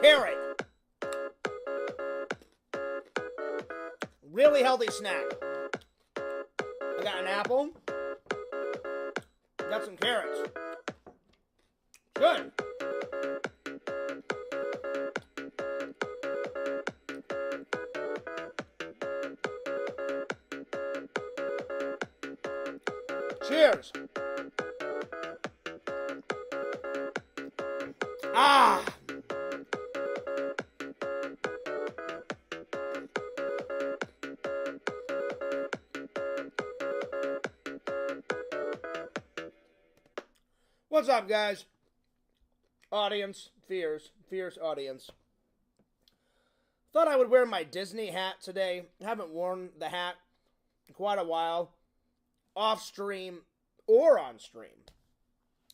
carrot. Really healthy snack. I got an apple. Got some carrots. Good. Cheers. Ah. What's up, guys? Audience, fierce audience. Thought I would wear my Disney hat today. Haven't worn the hat in quite a while, off stream or on stream.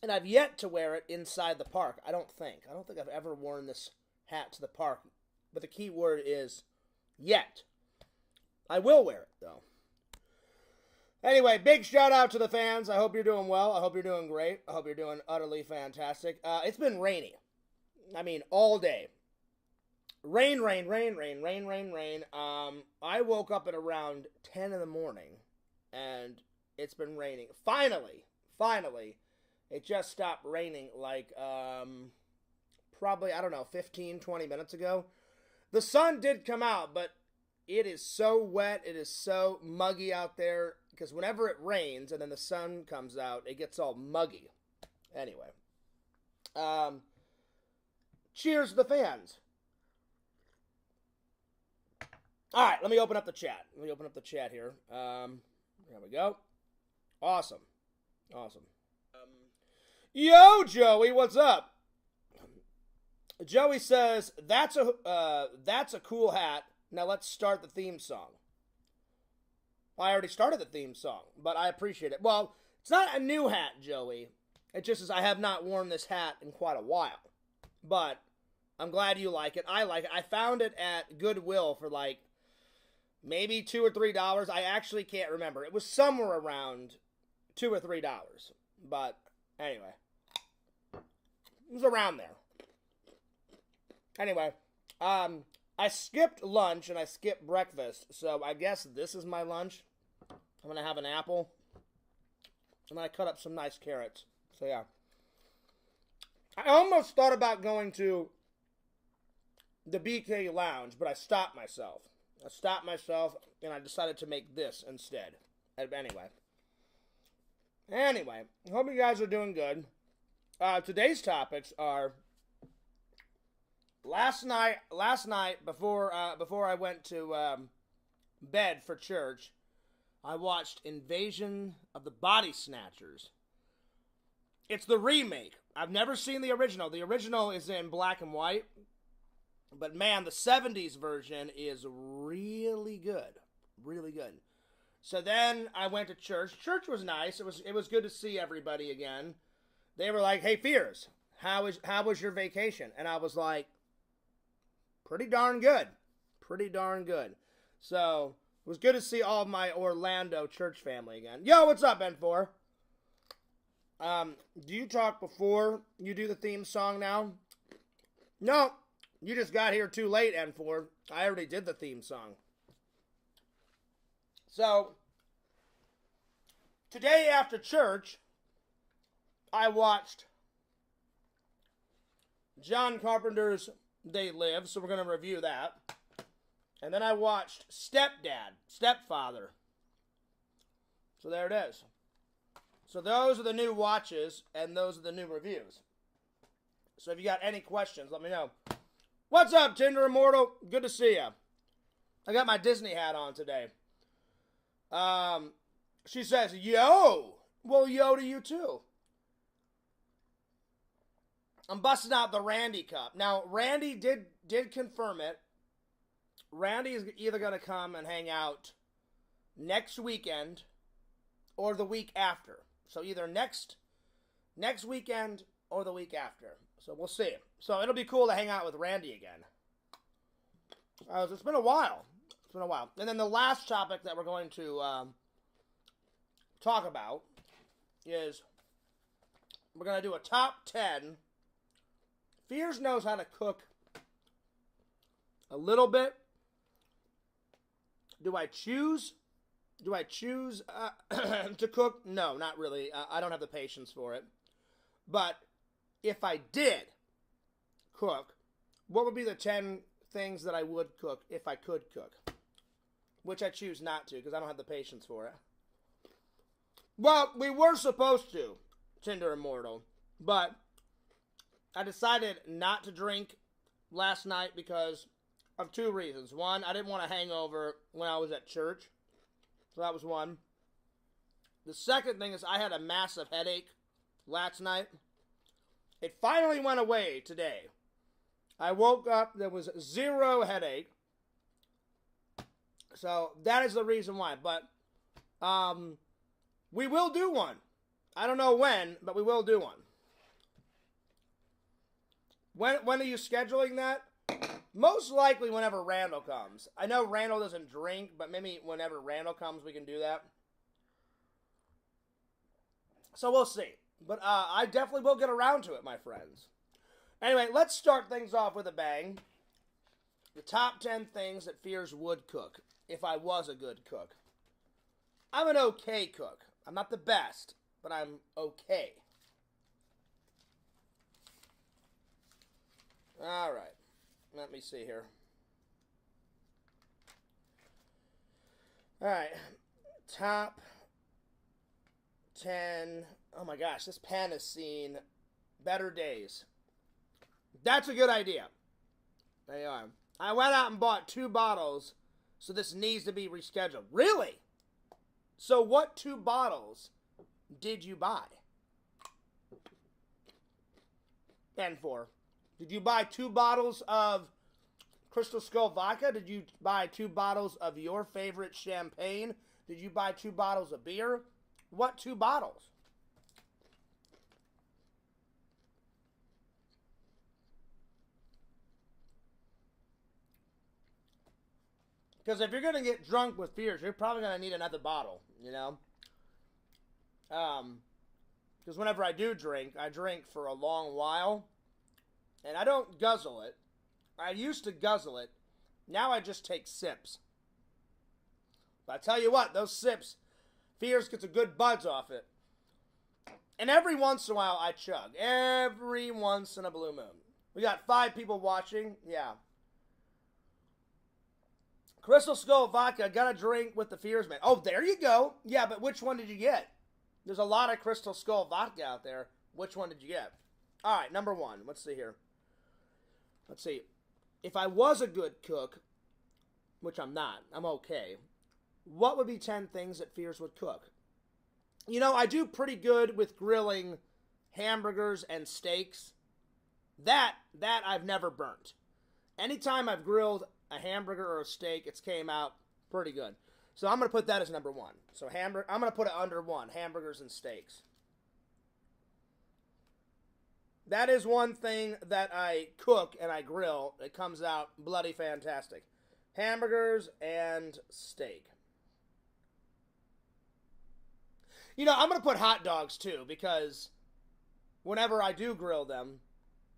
And I've yet to wear it inside the park. I don't think I've ever worn this hat to the park. But the key word is yet. I will wear it, though. Anyway, big shout out to the fans. I hope you're doing well. I hope you're doing great. I hope you're doing utterly fantastic. It's been rainy. I mean, all day. Rain. I woke up at around 10 in the morning, and it's been raining. Finally, it just stopped raining like, probably, I don't know, 15, 20 minutes ago. The sun did come out, but it is so wet, it is so muggy out there, because whenever it rains and then the sun comes out, it gets all muggy. Anyway. Cheers to the fans. Alright, let me open up the chat. Here. There we go. Awesome. Yo, Joey, what's up? Joey says, that's a cool hat. Now let's start the theme song. I already started the theme song, but I appreciate it. Well, it's not a new hat, Joey. It just is I have not worn this hat in quite a while. But I'm glad you like it. I like it. I found it at Goodwill for like maybe $2 or $3. I actually can't remember. It was somewhere around $2 or $3. But anyway, it was around there. Anyway, I skipped lunch and I skipped breakfast, so I guess this is my lunch. I'm going to have an apple, and then I cut up some nice carrots. So, yeah. I almost thought about going to the BK Lounge, but I stopped myself. And I decided to make this instead. Anyway, I hope you guys are doing good. Today's topics are... Last night, before I went to bed for church, I watched Invasion of the Body Snatchers. It's the remake. I've never seen the original. The original is in black and white, but man, the 70s version is really good. So then I went to church. Church was nice. It was good to see everybody again. They were like, "Hey, Fears, how was your vacation?" And I was like, pretty darn good. So, it was good to see all of my Orlando church family again. Yo, what's up, N4? Do you talk before you do the theme song now? No, you just got here too late, N4. I already did the theme song. So, today after church, I watched John Carpenter's They Live, so we're going to review that. And then I watched Stepfather. So there it is. So those are the new watches, and those are the new reviews. So if you got any questions, let me know. What's up, Tinder Immortal? Good to see ya. I got my Disney hat on today. She says, yo! Well, yo to you too. I'm busting out the Randy cup. Now, Randy did confirm it. Randy is either going to come and hang out next weekend or the week after. So either next weekend or the week after. So we'll see. So it'll be cool to hang out with Randy again. It's been a while. And then the last topic that we're going to talk about is we're going to do a top 10. Fears knows how to cook a little bit. Do I choose? Do I choose to cook? No, not really. I don't have the patience for it. But if I did cook, what would be the 10 things that I would cook if I could cook? Which I choose not to because I don't have the patience for it. Well, we were supposed to, Tinder Immortal, but I decided not to drink last night because of 2 reasons. One, I didn't want a hangover when I was at church. So that was one. The second thing is I had a massive headache last night. It finally went away today. I woke up, there was 0 headache. So that is the reason why. But we will do one. I don't know when, but we will do one. When are you scheduling that? Most likely whenever Randall comes. I know Randall doesn't drink, but maybe whenever Randall comes we can do that. So we'll see. But I definitely will get around to it, my friends. Anyway, let's start things off with a bang. The top 10 things that Fears would cook if I was a good cook. I'm an okay cook. I'm not the best, but I'm okay. All right. Let me see here. All right. Top 10. Oh my gosh, this pen has seen better days. That's a good idea. There you are. I went out and bought 2 bottles, so this needs to be rescheduled. Really? So what 2 bottles did you buy? And for? Did you buy 2 bottles of Crystal Skull vodka? Did you buy 2 bottles of your favorite champagne? Did you buy 2 bottles of beer? What 2 bottles? Because if you're going to get drunk with Fears, you're probably going to need another bottle, you know? Because whenever I do drink, I drink for a long while. And I don't guzzle it. I used to guzzle it. Now I just take sips. But I tell you what, those sips, Fears gets a good buzz off it. And every once in a while, I chug. Every once in a blue moon. We got 5 people watching. Yeah. Crystal Skull vodka, got a drink with the Fears man. Oh, there you go. Yeah, but which one did you get? There's a lot of Crystal Skull vodka out there. Which one did you get? All right, number 1. Let's see here. Let's see. If I was a good cook, which I'm not, I'm okay, what would be 10 things that Fears would cook? You know, I do pretty good with grilling hamburgers and steaks. That I've never burnt. Anytime I've grilled a hamburger or a steak, it's came out pretty good. So I'm going to put that as number 1. So I'm going to put it under 1, hamburgers and steaks. That is one thing that I cook and I grill. It comes out bloody fantastic. Hamburgers and steak. You know, I'm going to put hot dogs too, because whenever I do grill them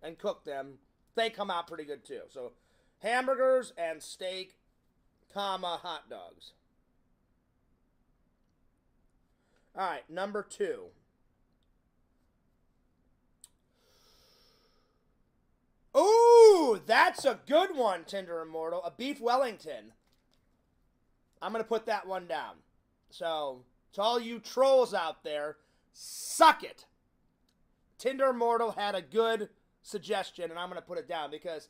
and cook them, they come out pretty good too. So hamburgers and steak, comma, hot dogs. All right, number 2. Ooh, that's a good one, Tinder Immortal. A beef Wellington. I'm going to put that one down. So, to all you trolls out there, suck it. Tinder Immortal had a good suggestion, and I'm going to put it down because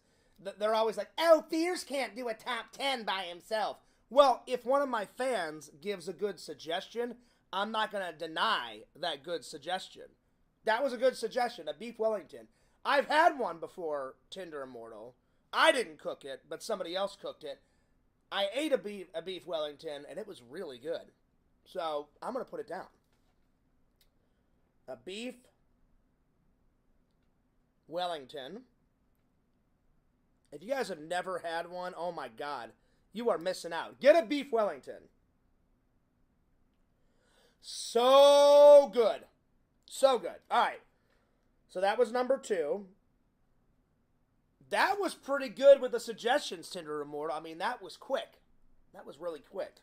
they're always like, oh, Fears can't do a top 10 by himself. Well, if one of my fans gives a good suggestion, I'm not going to deny that good suggestion. That was a good suggestion, a beef Wellington. I've had one before, Tinder Immortal. I didn't cook it, but somebody else cooked it. I ate a beef Wellington, and it was really good. So, I'm going to put it down. A beef Wellington. If you guys have never had one, oh my God, you are missing out. Get a beef Wellington. So good. So good. All right. So that was number 2. That was pretty good with the suggestions, Tinder Immortal. I mean, that was quick. That was really quick.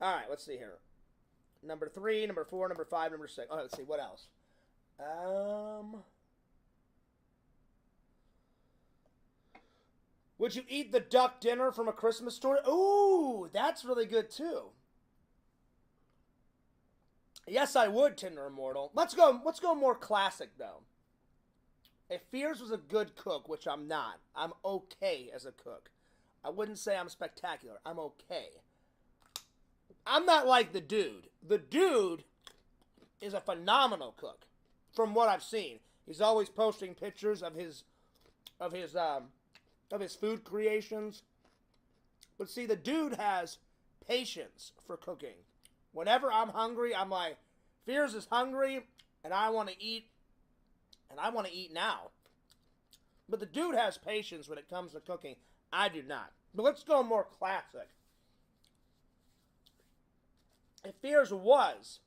All right, let's see here. Number 3, number 4, number 5, number 6. Oh, let's see, what else? Would you eat the duck dinner from A Christmas Story? Ooh, that's really good too. Yes, I would, Tinder Immortal. Let's go more classic though. If Fears was a good cook, which I'm not, I'm okay as a cook. I wouldn't say I'm spectacular. I'm okay. I'm not like the dude. The dude is a phenomenal cook, from what I've seen. He's always posting pictures of his food creations. But see, the dude has patience for cooking. Whenever I'm hungry, I'm like, Fears is hungry, and I want to eat, and I want to eat now. But the dude has patience when it comes to cooking. I do not. But let's go more classic. If Fears was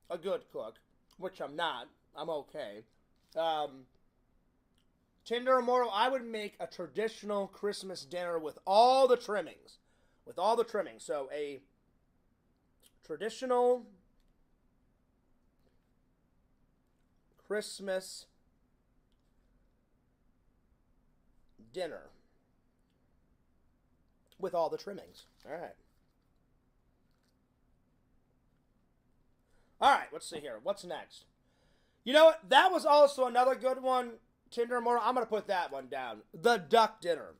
a good cook, which I'm not, I'm okay. Tinder Immortal, I would make a traditional Christmas dinner with all the trimmings. With all the trimmings. So a traditional Christmas dinner with all the trimmings. All right. All right, let's see here. What's next? You know what? That was also another good one, Tinder Immortal. I'm going to put that one down. The duck dinner.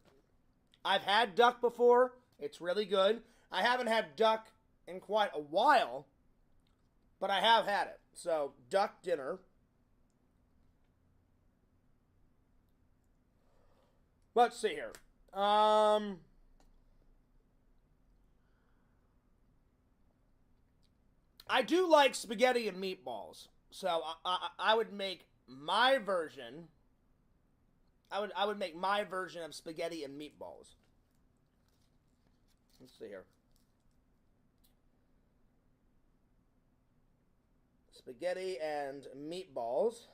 I've had duck before. It's really good. I haven't had duck in quite a while, but I have had it. So, duck dinner. Let's see here. I do like spaghetti and meatballs. So, I would make my version. I would make my version of spaghetti and meatballs. Let's see here. Spaghetti and meatballs.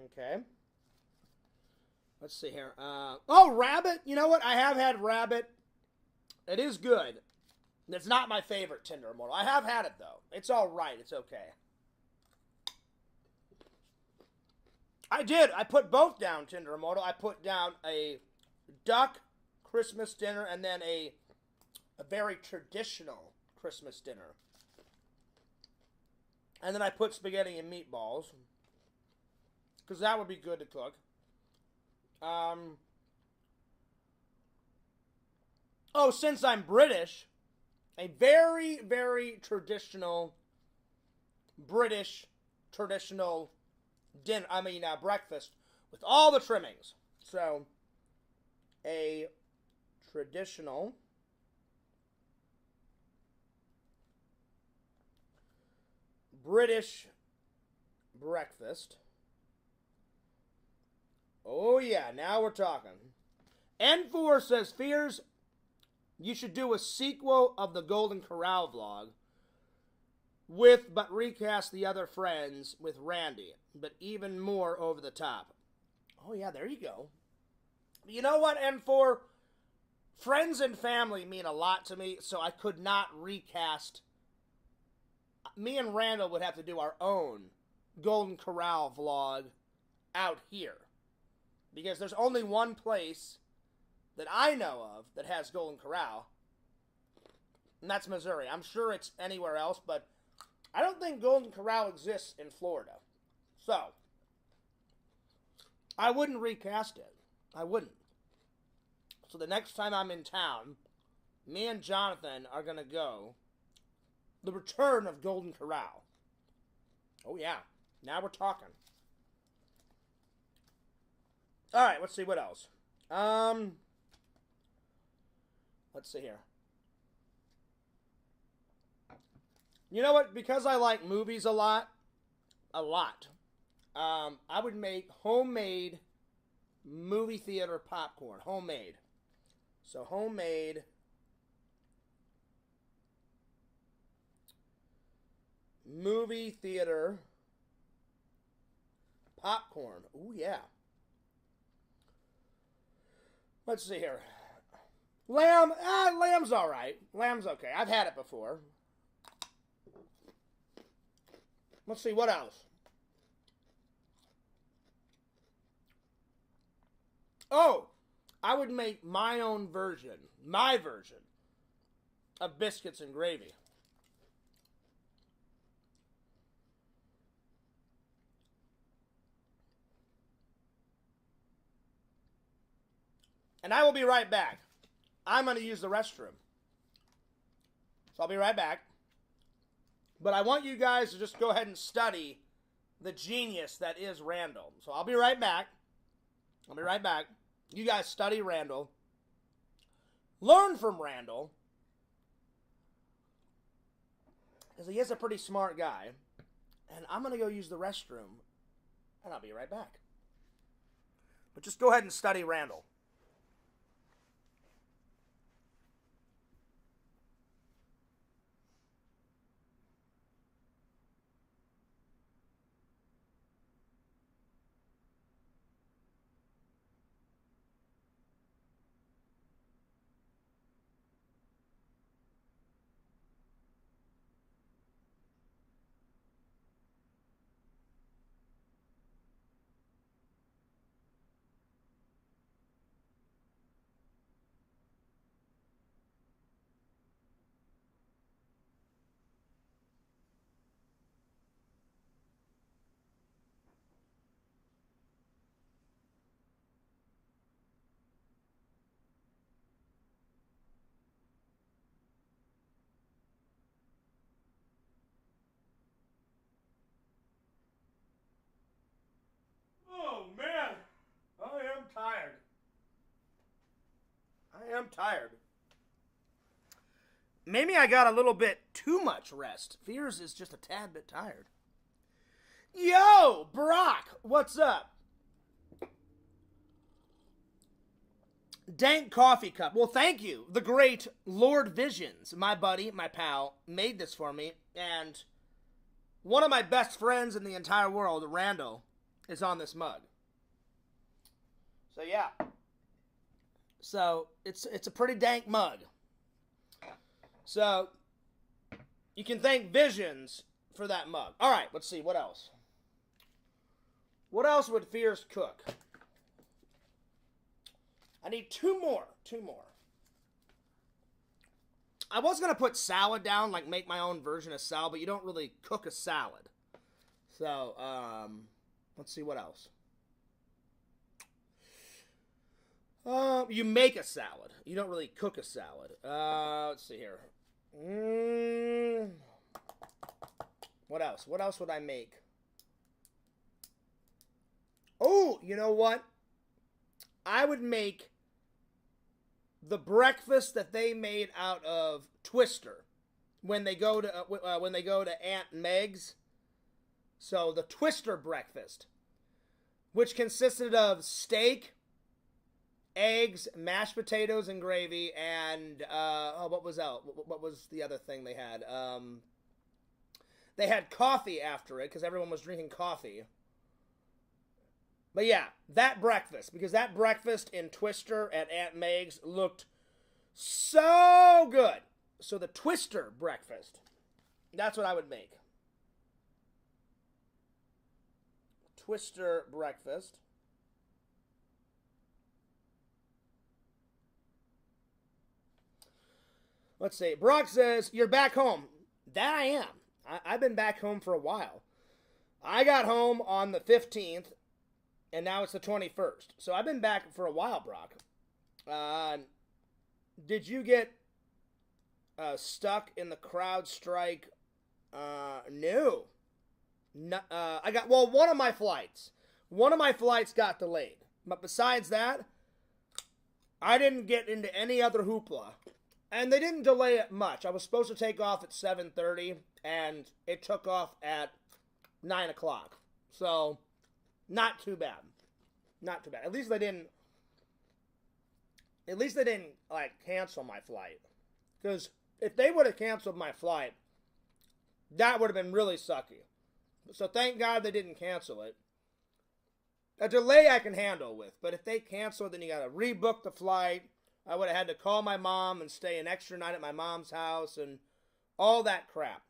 Okay. Let's see here. Oh, rabbit. You know what? I have had rabbit. It is good. It's not my favorite Tinder Immortal. I have had it, though. It's all right. It's okay. I did. I put both down, Tinder Immortal. I put down a duck Christmas dinner and then a very traditional Christmas dinner. And then I put spaghetti and meatballs, because that would be good to cook. Oh, since I'm British, a very, very traditional British traditional breakfast with all the trimmings. So, a traditional British breakfast. Oh yeah, now we're talking. N4 says, Fears, you should do a sequel of the Golden Corral vlog but recast the other friends with Randy, but even more over the top. Oh yeah, there you go. You know what, N4? Friends and family mean a lot to me, so I could not recast. Me and Randall would have to do our own Golden Corral vlog out here. Because there's only one place that I know of that has Golden Corral, and that's Missouri. I'm sure it's anywhere else, but I don't think Golden Corral exists in Florida. So, I wouldn't recast it. I wouldn't. So the next time I'm in town, me and Jonathan are going to go the return of Golden Corral. Oh yeah, now we're talking. Alright, let's see what else. Let's see here. You know what? Because I like movies a lot, I would make homemade movie theater popcorn. Homemade. So, homemade movie theater popcorn. Ooh, yeah. Let's see here. Lamb. Lamb's all right. Lamb's okay. I've had it before. Let's see, what else? Oh, I would make my own version, my version, of biscuits and gravy. And I will be right back. I'm going to use the restroom. So I'll be right back. But I want you guys to just go ahead and study the genius that is Randall. So I'll be right back. I'll be right back. You guys study Randall. Learn from Randall. Because he is a pretty smart guy. And I'm going to go use the restroom. And I'll be right back. But just go ahead and study Randall. Oh, man. I am tired. I am tired. Maybe I got a little bit too much rest. Fears is just a tad bit tired. Yo, Brock, what's up? Dank coffee cup. Well, thank you. The great Lord Visions, my buddy, my pal, made this for me. And one of my best friends in the entire world, Randall, is on this mug. So, yeah. So, it's a pretty dank mug. So, you can thank Visions for that mug. All right, let's see. What else? What else would Fierce cook? I need two more. I was going to put salad down, like make my own version of salad, but you don't really cook a salad. So, let's see what else. You make a salad. You don't really cook a salad. Let's see here. What else? What else would I make? Oh, you know what? I would make the breakfast that they made out of Twister when they go to Aunt Meg's. So the Twister breakfast, which consisted of steak, eggs, mashed potatoes and gravy, and what was that? What was the other thing they had? They had coffee after it because everyone was drinking coffee. But yeah, that breakfast, because that breakfast in Twister at Aunt Meg's looked so good. So the Twister breakfast, that's what I would make. Twister breakfast. Let's see. Brock says, you're back home. That I am. I've been back home for a while. I got home on the 15th. And now it's the 21st. So I've been back for a while, Brock. Did you get stuck in the crowd strike? No. I got, well, one of my flights. One of my flights got delayed. But besides that, I didn't get into any other hoopla. And they didn't delay it much. I was supposed to take off at 7:30, and it took off at 9 o'clock. So, not too bad. Not too bad. At least they didn't, like, cancel my flight. Because if they would have canceled my flight, that would have been really sucky. So thank God they didn't cancel it. A delay I can handle with, but if they cancel, then you gotta rebook the flight. I would have had to call my mom and stay an extra night at my mom's house and all that crap.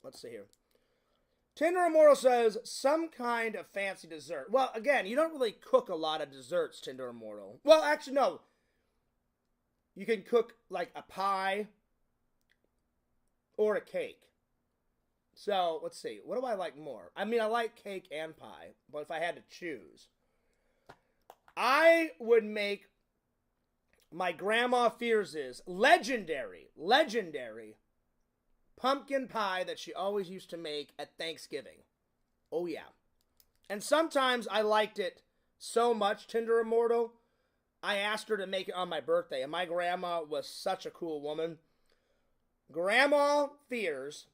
Let's see here. Tinder Immortal says, some kind of fancy dessert. Well, again, you don't really cook a lot of desserts, Tinder Immortal. Well, actually, no. You can cook like a pie or a cake. So, let's see. What do I like more? I mean, I like cake and pie, but if I had to choose, I would make my Grandma Fears' legendary pumpkin pie that she always used to make at Thanksgiving. Oh, yeah. And sometimes I liked it so much, Tinder Immortal, I asked her to make it on my birthday, and my grandma was such a cool woman. Grandma Fears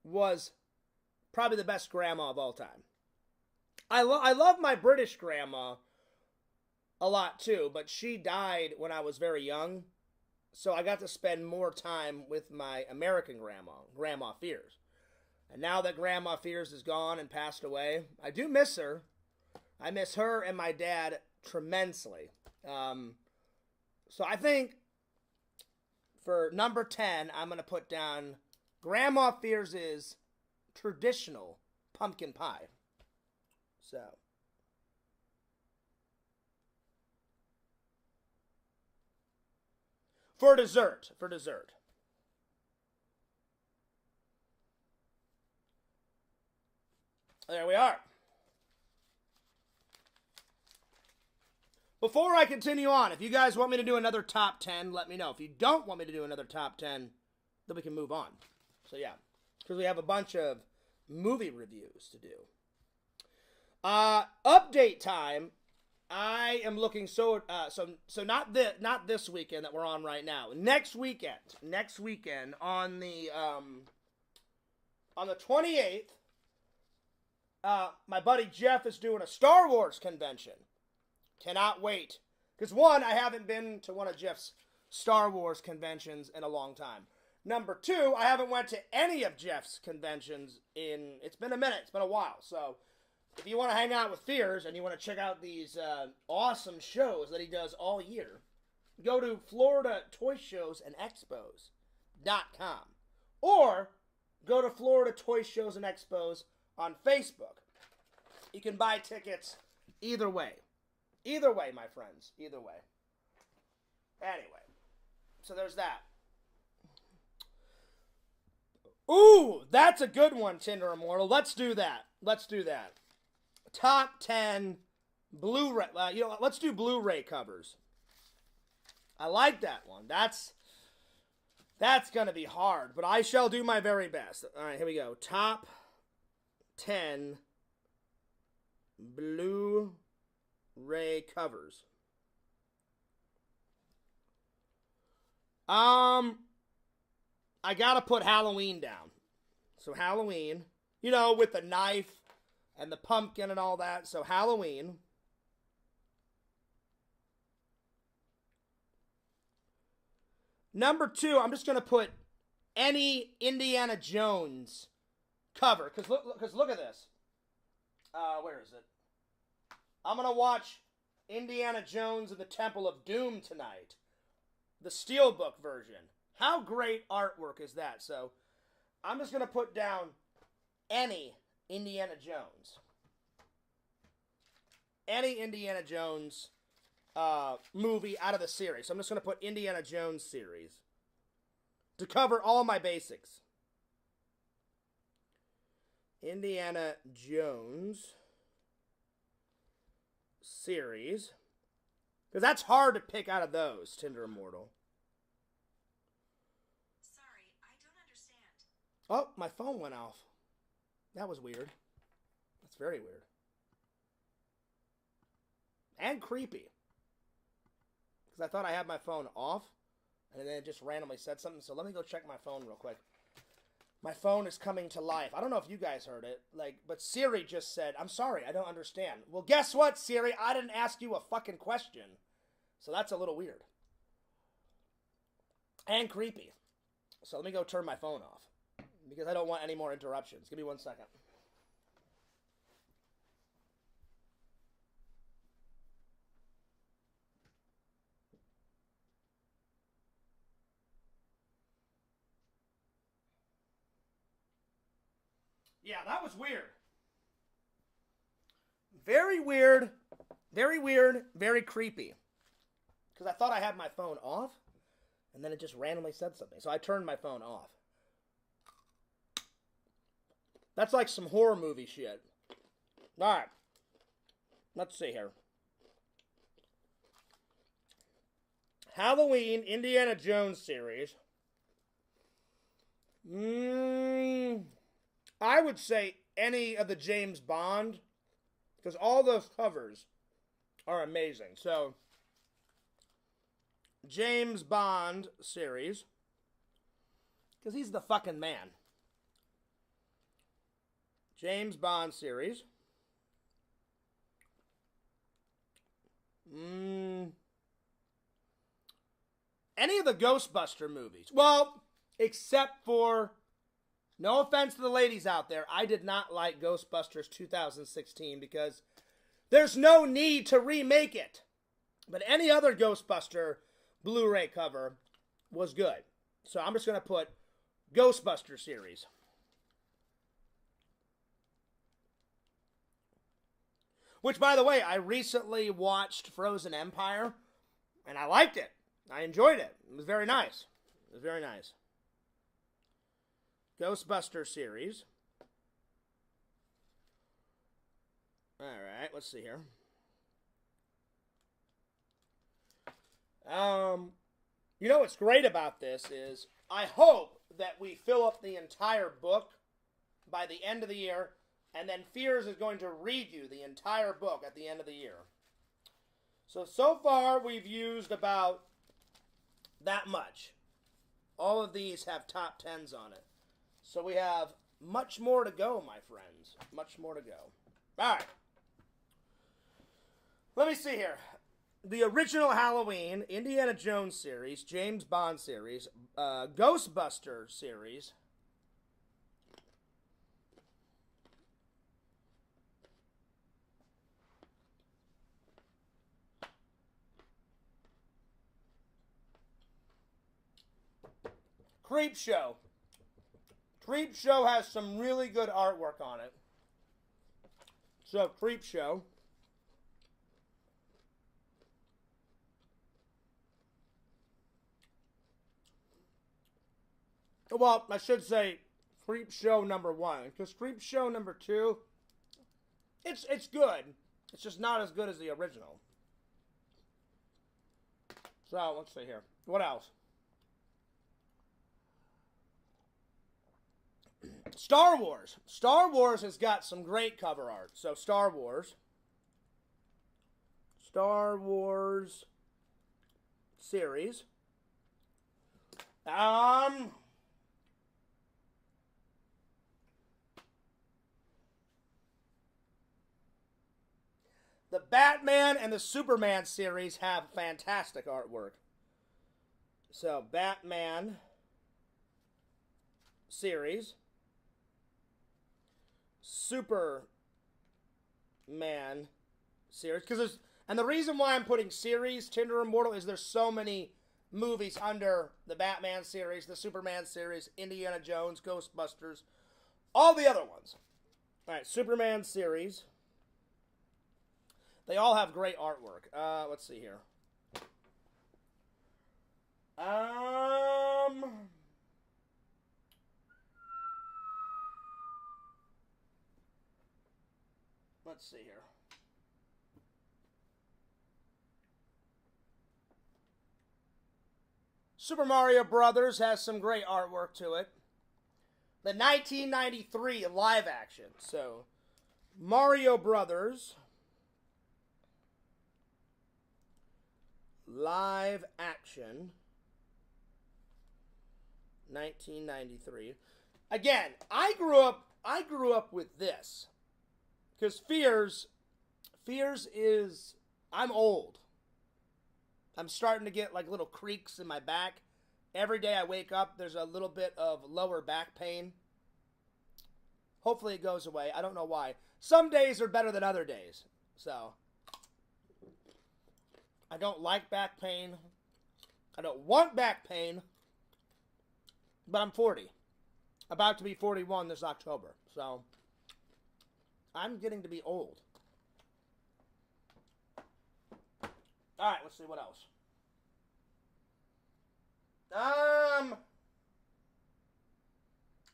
was probably the best grandma of all time. I love my British grandma a lot too, but she died when I was very young, so I got to spend more time with my American grandma, Grandma Fears. And now that Grandma Fears is gone and passed away, I do miss her. I miss her and my dad tremendously. So I think for number 10, I'm going to put down Grandma Fears' traditional pumpkin pie. So. For dessert. There we are. Before I continue on, if you guys want me to do another top 10, let me know. If you don't want me to do another top 10, then we can move on. So yeah, because we have a bunch of movie reviews to do. Update time. I am looking so not this weekend that we're on right now. Next weekend on the 28th, my buddy Jeff is doing a Star Wars convention. Cannot wait. Because one, I haven't been to one of Jeff's Star Wars conventions in a long time. Number two, I haven't went to any of Jeff's conventions it's been a minute. It's been a while. So if you want to hang out with Fears and you want to check out these awesome shows that he does all year, go to Florida Toy Shows and Expos.com or go to Florida Toy Shows and Expos on Facebook. You can buy tickets either way. Either way, my friends. Either way. Anyway. So there's that. Ooh, that's a good one, Tinder Immortal. Let's do that. Top 10 Blu-ray. Let's do Blu-ray covers. I like that one. That's going to be hard, but I shall do my very best. All right, here we go. Top 10 Blu-ray covers. I gotta put Halloween down. So Halloween, with the knife and the pumpkin and all that. So Halloween. Number 2, I'm just gonna put any Indiana Jones cover. Because look at this. Where is it? I'm going to watch Indiana Jones and the Temple of Doom tonight. The Steelbook version. How great artwork is that? So, I'm just going to put down any Indiana Jones. Any Indiana Jones movie out of the series. So, I'm just going to put Indiana Jones series to cover all my basics. Indiana Jones series. Because that's hard to pick out of those, Tinder Immortal. Sorry, I don't understand. Oh, my phone went off. That was weird. That's very weird. And creepy. Because I thought I had my phone off, and then it just randomly said something. So let me go check my phone real quick. My phone is coming to life. I don't know if you guys heard it, but Siri just said, I'm sorry, I don't understand. Well, guess what, Siri? I didn't ask you a fucking question. So that's a little weird. And creepy. So let me go turn my phone off. Because I don't want any more interruptions. Give me 1 second. Yeah, that was weird. Very weird. Very weird. Very creepy. Because I thought I had my phone off, and then it just randomly said something. So I turned my phone off. That's like some horror movie shit. Alright. Let's see here. Halloween Indiana Jones series. I would say any of the James Bond, because all those covers are amazing. So, James Bond series, because he's the fucking man. James Bond series. Any of the Ghostbuster movies. Well, except for, no offense to the ladies out there, I did not like Ghostbusters 2016 because there's no need to remake it. But any other Ghostbuster Blu-ray cover was good. So I'm just going to put Ghostbuster series. Which, by the way, I recently watched Frozen Empire, and I liked it. I enjoyed it. It was very nice. It was very nice. Ghostbuster series. Alright, let's see here. You know what's great about this is I hope that we fill up the entire book by the end of the year, and then Fears is going to read you the entire book at the end of the year. So far we've used about that much. All of these have top 10s on it. So we have much more to go, my friends. Much more to go. Alright. Let me see here. The original Halloween, Indiana Jones series, James Bond series, Ghostbuster series. Creepshow. Creepshow has some really good artwork on it. So, Creepshow. Well, I should say Creepshow number 1. Because Creepshow number 2, it's good. It's just not as good as the original. So, let's see here. What else? Star Wars. Star Wars has got some great cover art. So, Star Wars. Star Wars series. The Batman and the Superman series have fantastic artwork. So, Batman series. Superman series. And the reason why I'm putting series, Tinder Immortal, is there's so many movies under the Batman series, the Superman series, Indiana Jones, Ghostbusters, all the other ones. Alright, Superman series. They all have great artwork. Let's see here. Let's see here. Super Mario Brothers has some great artwork to it. The 1993 live action. So, Mario Brothers live action 1993. Again, I grew up with this. Because Fears is, I'm old. I'm starting to get like little creaks in my back. Every day I wake up, there's a little bit of lower back pain. Hopefully it goes away. I don't know why. Some days are better than other days. So, I don't like back pain. I don't want back pain. But I'm 40. About to be 41 this October. So, I'm getting to be old. Alright, let's see what else.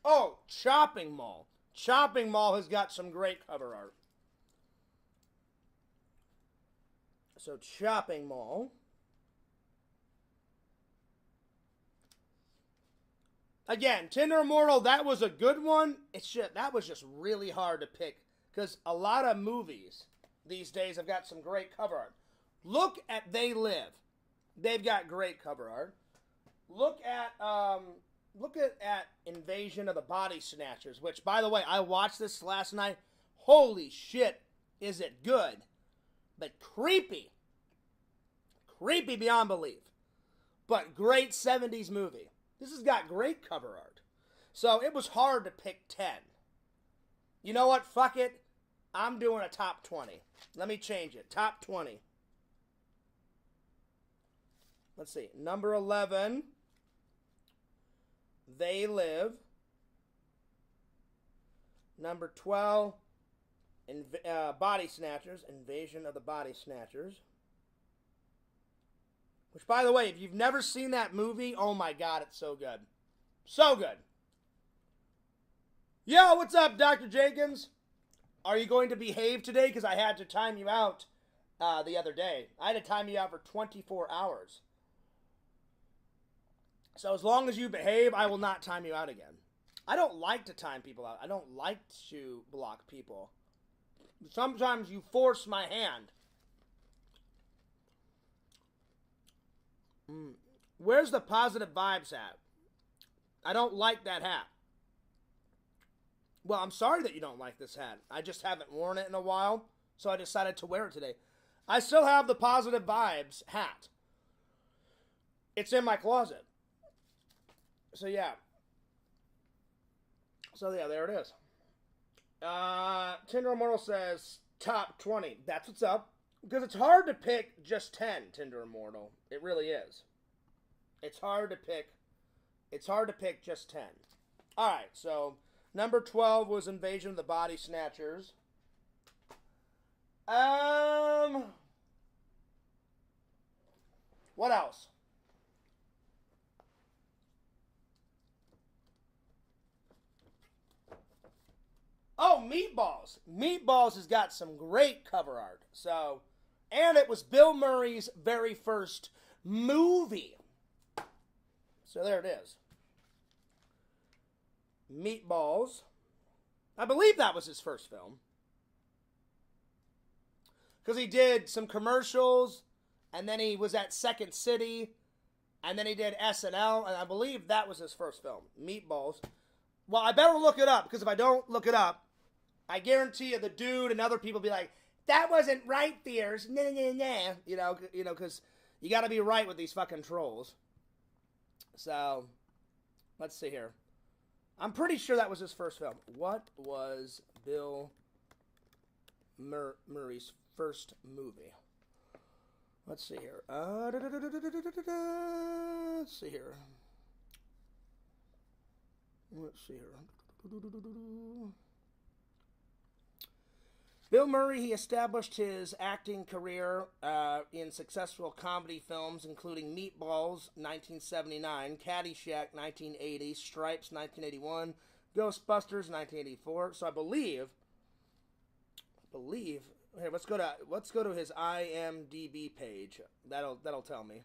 Oh, Chopping Mall. Chopping Mall has got some great cover art. So, Chopping Mall. Again, Tinder Immortal, that was a good one. That was just really hard to pick. Because a lot of movies these days have got some great cover art. Look at They Live. They've got great cover art. Look at Invasion of the Body Snatchers, which, by the way, I watched this last night. Holy shit, is it good. But creepy. Creepy beyond belief. But great 70s movie. This has got great cover art. So it was hard to pick 10. You know what? Fuck it. I'm doing a top 20. Let me change it. Top 20. Let's see. Number 11. They Live. Number 12. Body Snatchers. Invasion of the Body Snatchers. Which, by the way, if you've never seen that movie, oh my god, it's so good. So good. Yo, what's up, Dr. Jenkins? Are you going to behave today? Because I had to time you out the other day. I had to time you out for 24 hours. So as long as you behave, I will not time you out again. I don't like to time people out. I don't like to block people. Sometimes you force my hand. Where's the positive vibes hat? I don't like that hat. Well, I'm sorry that you don't like this hat. I just haven't worn it in a while, so I decided to wear it today. I still have the positive vibes hat. It's in my closet. So yeah, there it is. Tinder Immortal says top 20. That's what's up. Because it's hard to pick just 10, Tinder Immortal. It really is. It's hard to pick just 10. Alright, so number 12 was Invasion of the Body Snatchers. What else? Oh, Meatballs. Meatballs has got some great cover art. So, and it was Bill Murray's very first movie. So there it is. Meatballs. I believe that was his first film. Because he did some commercials, and then he was at Second City, and then he did SNL, and I believe that was his first film. Meatballs. Well, I better look it up, because if I don't look it up, I guarantee you the dude and other people be like, that wasn't right, Fears. Nah, nah, nah. You know, because you got to be right with these fucking trolls. So, let's see here. I'm pretty sure that was his first film. What was Bill Murray's first movie? Let's see here. Let's see here. Let's see here. Bill Murray, he established his acting career in successful comedy films, including Meatballs, 1979, Caddyshack, 1980, Stripes, 1981, Ghostbusters, 1984. So I believe. Here, let's go to his IMDb page. That'll tell me.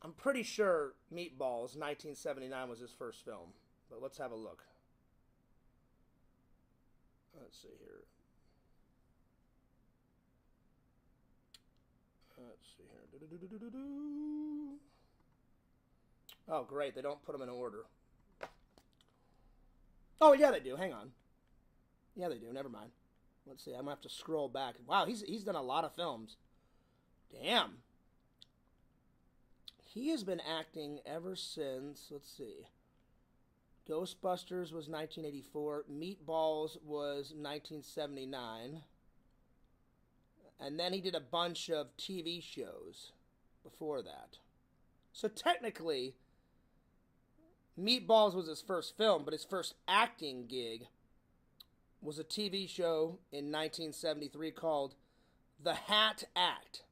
I'm pretty sure Meatballs, 1979, was his first film. But let's have a look. Let's see here. Oh, great. They don't put them in order. Oh, yeah, they do. Hang on. Yeah, they do. Never mind. Let's see. I'm going to have to scroll back. Wow, he's done a lot of films. Damn. He has been acting ever since, let's see. Ghostbusters was 1984. Meatballs was 1979. And then he did a bunch of TV shows before that. So technically, Meatballs was his first film, but his first acting gig was a TV show in 1973 called The Hat Act.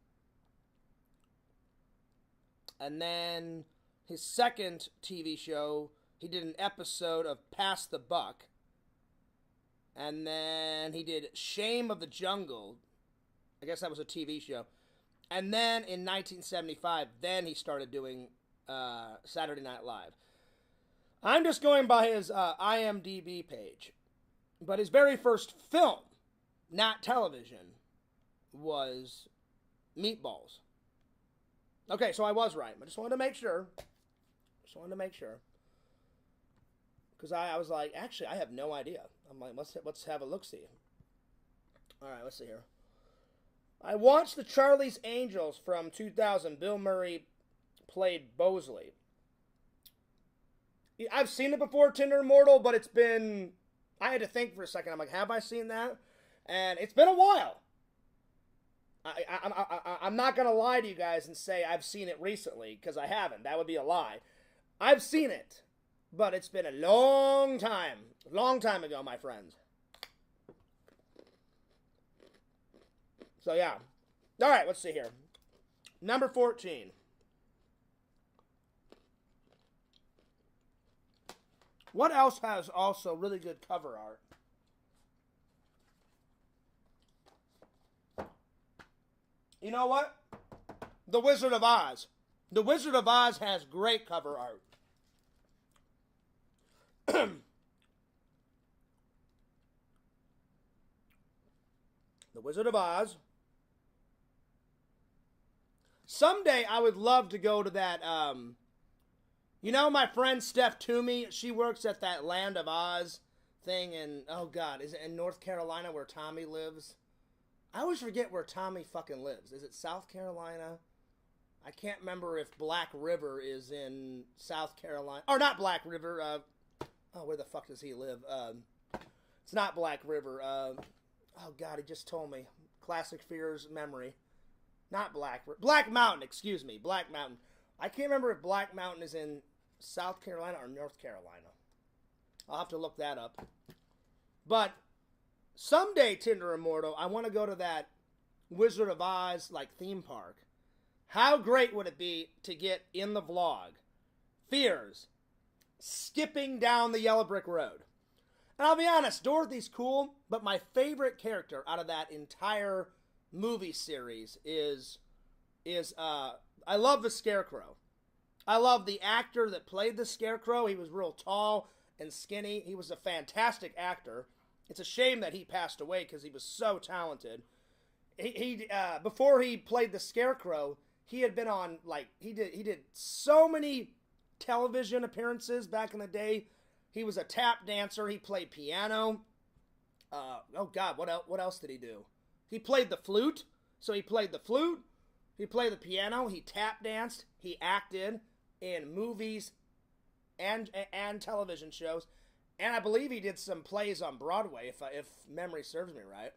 And then his second TV show, he did an episode of Pass the Buck. And then he did Shame of the Jungle. I guess that was a TV show. And then in 1975, then he started doing Saturday Night Live. I'm just going by his IMDb page. But his very first film, not television, was Meatballs. Okay, so I was right. I just wanted to make sure. Because I was like, actually, I have no idea. I'm like, let's have a look-see. All right, let's see here. I watched the Charlie's Angels from 2000. Bill Murray played Bosley. I've seen it before, Tinder Immortal, but it's been... I had to think for a second. I'm like, have I seen that? And it's been a while. I'm not going to lie to you guys and say I've seen it recently, because I haven't. That would be a lie. I've seen it, but it's been a long time. Long time ago, my friends. So, yeah. All right, let's see here. Number 14. What else has also really good cover art? You know what? The Wizard of Oz. The Wizard of Oz has great cover art. The Wizard of Oz. Someday I would love to go to that, you know my friend Steph Toomey? She works at that Land of Oz thing in, oh God, is it in North Carolina where Tommy lives? I always forget where Tommy fucking lives. Is it South Carolina? I can't remember if Black River is in South Carolina. Or not Black River. Oh, where the fuck does he live? It's not Black River. Oh God, he just told me. Classic Fears memory. Not Black River. Black Mountain, excuse me. Black Mountain. I can't remember if Black Mountain is in South Carolina or North Carolina. I'll have to look that up. But someday, Tinder Immortal, I want to go to that Wizard of Oz like theme park. How great would it be to get in the vlog Fears skipping down the yellow brick road? And I'll be honest, Dorothy's cool, but my favorite character out of that entire movie series is I love the Scarecrow. I love the actor that played the Scarecrow. He was real tall and skinny. He was a fantastic actor. It's a shame that he passed away because he was so talented. He before he played the Scarecrow, he had been on, like, he did so many television appearances back in the day. He was a tap dancer. He played piano. Oh God, what else did he do? He played the flute. So he played the flute. He played the piano. He tap danced. He acted in movies and television shows. And I believe he did some plays on Broadway, if memory serves me right.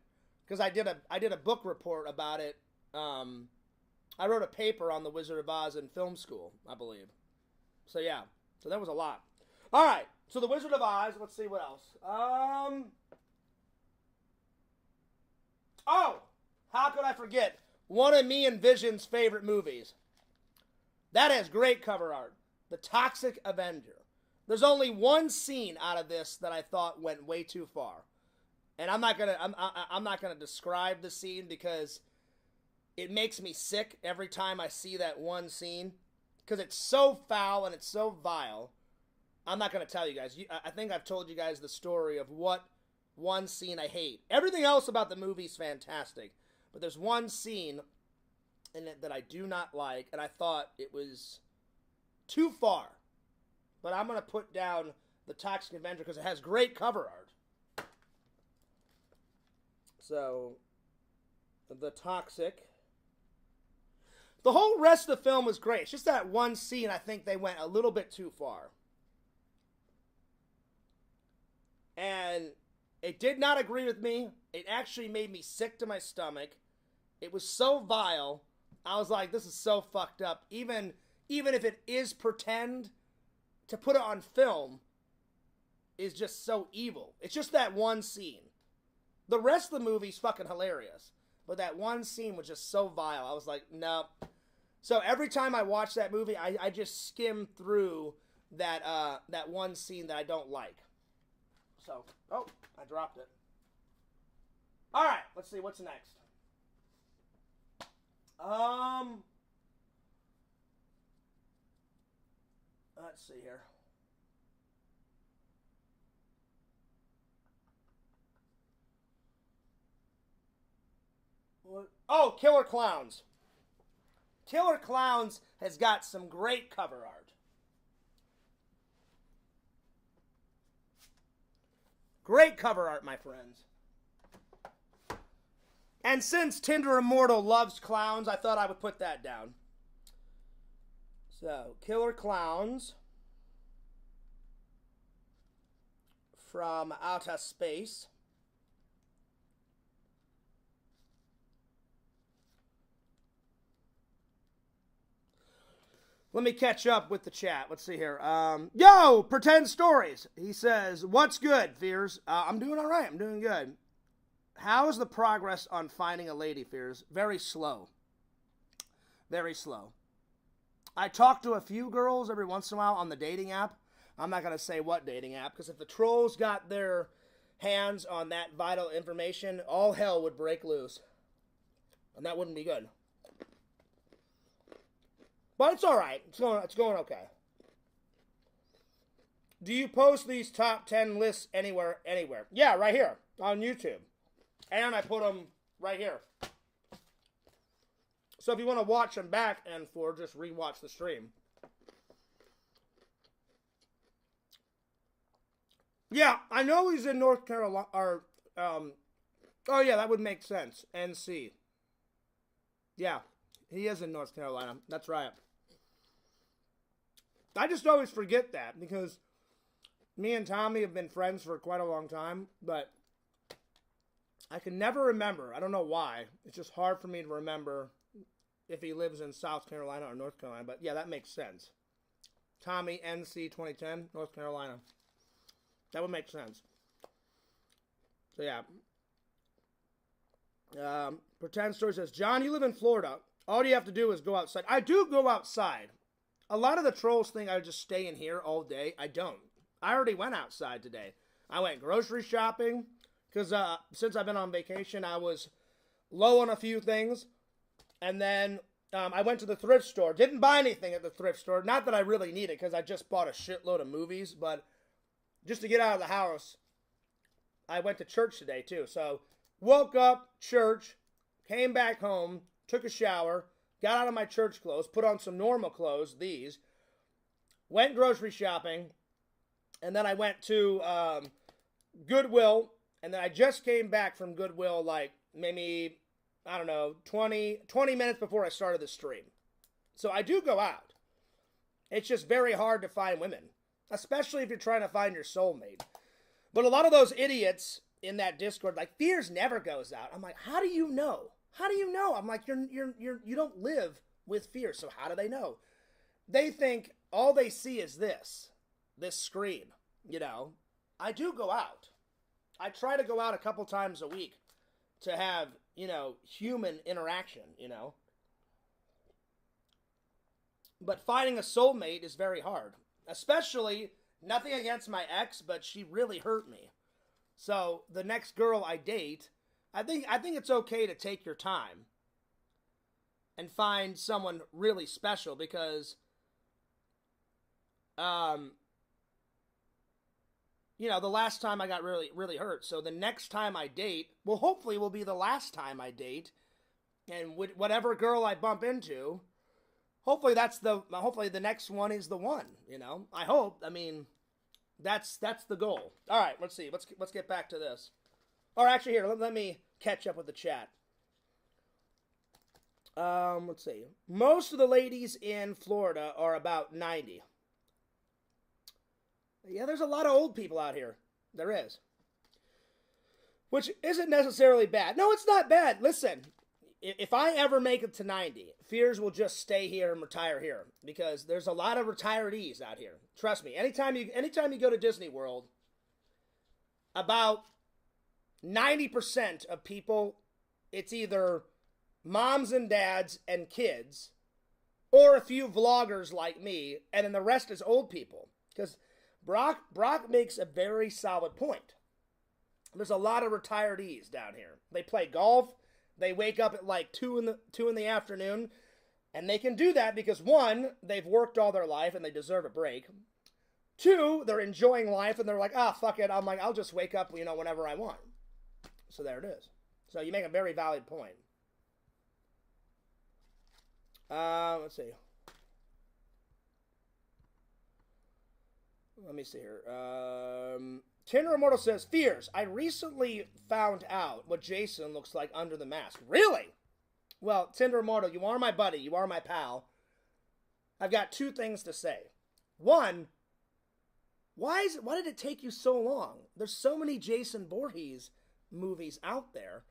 Because I did a book report about it. I wrote a paper on the Wizard of Oz in film school, I believe. So yeah, so that was a lot. All right, so the Wizard of Oz. Let's see what else. Oh, how could I forget one of me and Vision's favorite movies? That has great cover art. The Toxic Avenger. There's only one scene out of this that I thought went way too far, and I'm not gonna describe the scene because it makes me sick every time I see that one scene because it's so foul and it's so vile. I'm not gonna tell you guys. I think I've told you guys the story of what one scene I hate. Everything else about the movie is fantastic, but there's one scene in it that I do not like, and I thought it was too far. But I'm going to put down the Toxic Avenger because it has great cover art. So, the Toxic. The whole rest of the film was great. It's just that one scene I think they went a little bit too far. And it did not agree with me. It actually made me sick to my stomach. It was so vile. I was like, this is so fucked up. Even if it is pretend to put it on film is just so evil. It's just that one scene. The rest of the movie's fucking hilarious. But that one scene was just so vile. I was like, no. So every time I watch that movie, I just skim through that one scene that I don't like. So, oh, I dropped it. All right, let's see what's next. Let's see here. Oh, Killer Clowns. Killer Clowns has got some great cover art. Great cover art, my friends. And since Tinder Immortal loves clowns, I thought I would put that down. So, Killer Clowns from outer space. Let me catch up with the chat. Let's see here. Yo, Pretend Stories. He says, what's good, Fears? I'm doing all right. I'm doing good. How is the progress on finding a lady, Fears? Very slow. Very slow. I talk to a few girls every once in a while on the dating app. I'm not going to say what dating app, because if the trolls got their hands on that vital information, all hell would break loose. And that wouldn't be good. But it's all right. It's going okay. Do you post these top 10 lists anywhere? Yeah, right here on YouTube. And I put them right here. So if you want to watch them back and forth, just rewatch the stream. Yeah, I know he's in North Carolina. Or, oh yeah, that would make sense. NC. Yeah, he is in North Carolina. That's right. I just always forget that because me and Tommy have been friends for quite a long time, but I can never remember. I don't know why. It's just hard for me to remember if he lives in South Carolina or North Carolina. But yeah, that makes sense. Tommy, NC 2010, North Carolina. That would make sense. So yeah. Pretend Story says, John, you live in Florida. All you have to do is go outside. I do go outside. A lot of the trolls think I just stay in here all day. I don't. I already went outside today. I went grocery shopping because since I've been on vacation, I was low on a few things. And then I went to the thrift store. Didn't buy anything at the thrift store. Not that I really need it because I just bought a shitload of movies. But just to get out of the house, I went to church today too. So woke up, church, came back home, took a shower, got out of my church clothes, put on some normal clothes, these, went grocery shopping, and then I went to Goodwill, and then I just came back from Goodwill like maybe, I don't know, 20 minutes before I started the stream. So I do go out. It's just very hard to find women, especially if you're trying to find your soulmate. But a lot of those idiots in that Discord, like, Fears never goes out. I'm like, how do you know? How do you know? I'm like, you don't live with Fear, so how do they know? They think all they see is this screen, you know. I do go out. I try to go out a couple times a week to have, you know, human interaction, you know. But finding a soulmate is very hard. Especially, nothing against my ex, but she really hurt me. So, the next girl I date, I think it's okay to take your time and find someone really special because, you know, the last time I got really, really hurt. So the next time I date, well, hopefully will be the last time I date. And whatever girl I bump into, hopefully the next one is the one, you know. I hope. I mean, that's the goal. All right, let's see. Let's get back to this. Or actually, here, let me catch up with the chat. Let's see. Most of the ladies in Florida are about 90. Yeah, there's a lot of old people out here. There is. Which isn't necessarily bad. No, it's not bad. Listen, if I ever make it to 90, Fears will just stay here and retire here because there's a lot of retirees out here. Trust me. Anytime you go to Disney World, about 90% of people, it's either moms and dads and kids, or a few vloggers like me, and then the rest is old people. Because Brock makes a very solid point. There's a lot of retirees down here. They play golf. They wake up at like 2 in the afternoon, and they can do that because 1, they've worked all their life and they deserve a break. 2, they're enjoying life and they're like, fuck it. I'm like, I'll just wake up, whenever I want. So there it is. So you make a very valid point. Let's see. Let me see here. Tinder Immortal says, Fears, I recently found out what Jason looks like under the mask. Really? Well, Tinder Immortal, you are my buddy. You are my pal. I've got 2 things to say. 1, why did it take you so long? There's so many Jason Voorhees movies out there.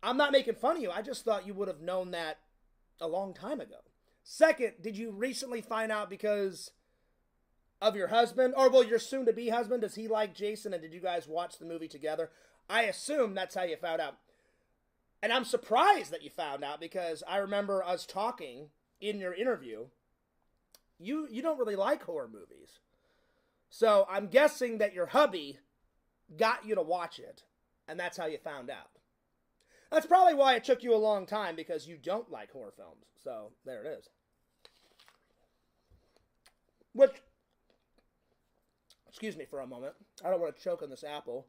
I'm not making fun of you. I just thought you would have known that a long time ago. 2nd, did you recently find out because of your husband, or well, your soon-to-be husband? Does he like Jason, and did you guys watch the movie together? I assume that's how you found out. And I'm surprised that you found out because I remember us talking in your interview. You don't really like horror movies. So I'm guessing that your hubby got you to watch it, and that's how you found out. That's probably why it took you a long time, because you don't like horror films. So there it is. Which, excuse me for a moment. I don't want to choke on this apple.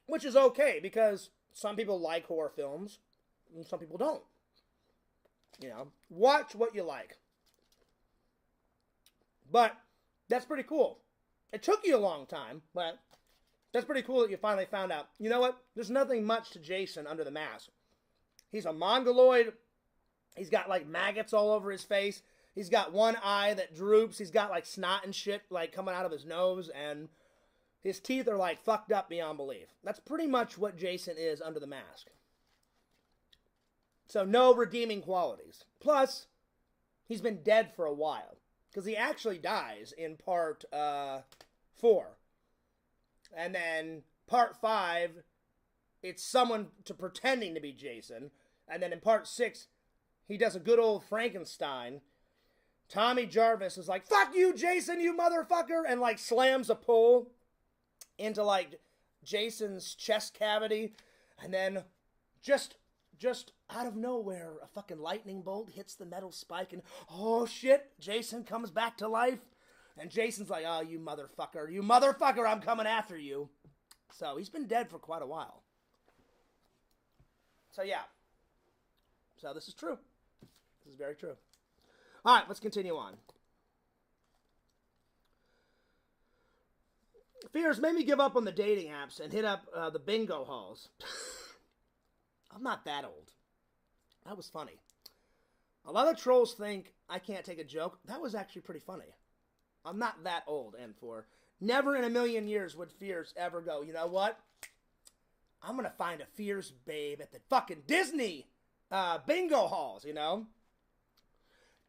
Which is okay, because some people like horror films, and some people don't. Watch what you like. But that's pretty cool. It took you a long time, but that's pretty cool that you finally found out. You know what? There's nothing much to Jason under the mask. He's a mongoloid. He's got like maggots all over his face. He's got one eye that droops. He's got like snot and shit like coming out of his nose, and his teeth are like fucked up beyond belief. That's pretty much what Jason is under the mask. So no redeeming qualities. Plus, he's been dead for a while, because he actually dies in part 4. And then part 5, it's someone pretending to be Jason. And then in part 6, he does a good old Frankenstein. Tommy Jarvis is like, fuck you, Jason, you motherfucker, and like slams a pole into like Jason's chest cavity. And then just out of nowhere, a fucking lightning bolt hits the metal spike, and oh shit, Jason comes back to life. And Jason's like, oh, you motherfucker, I'm coming after you. So he's been dead for quite a while. So yeah. So this is true. This is very true. All right, let's continue on. Fears made me give up on the dating apps and hit up the bingo halls. I'm not that old. That was funny. A lot of trolls think I can't take a joke. That was actually pretty funny. I'm not that old, N4. Never in a million years would Fears ever go, you know what? I'm going to find a Fears babe at the fucking Disney bingo halls,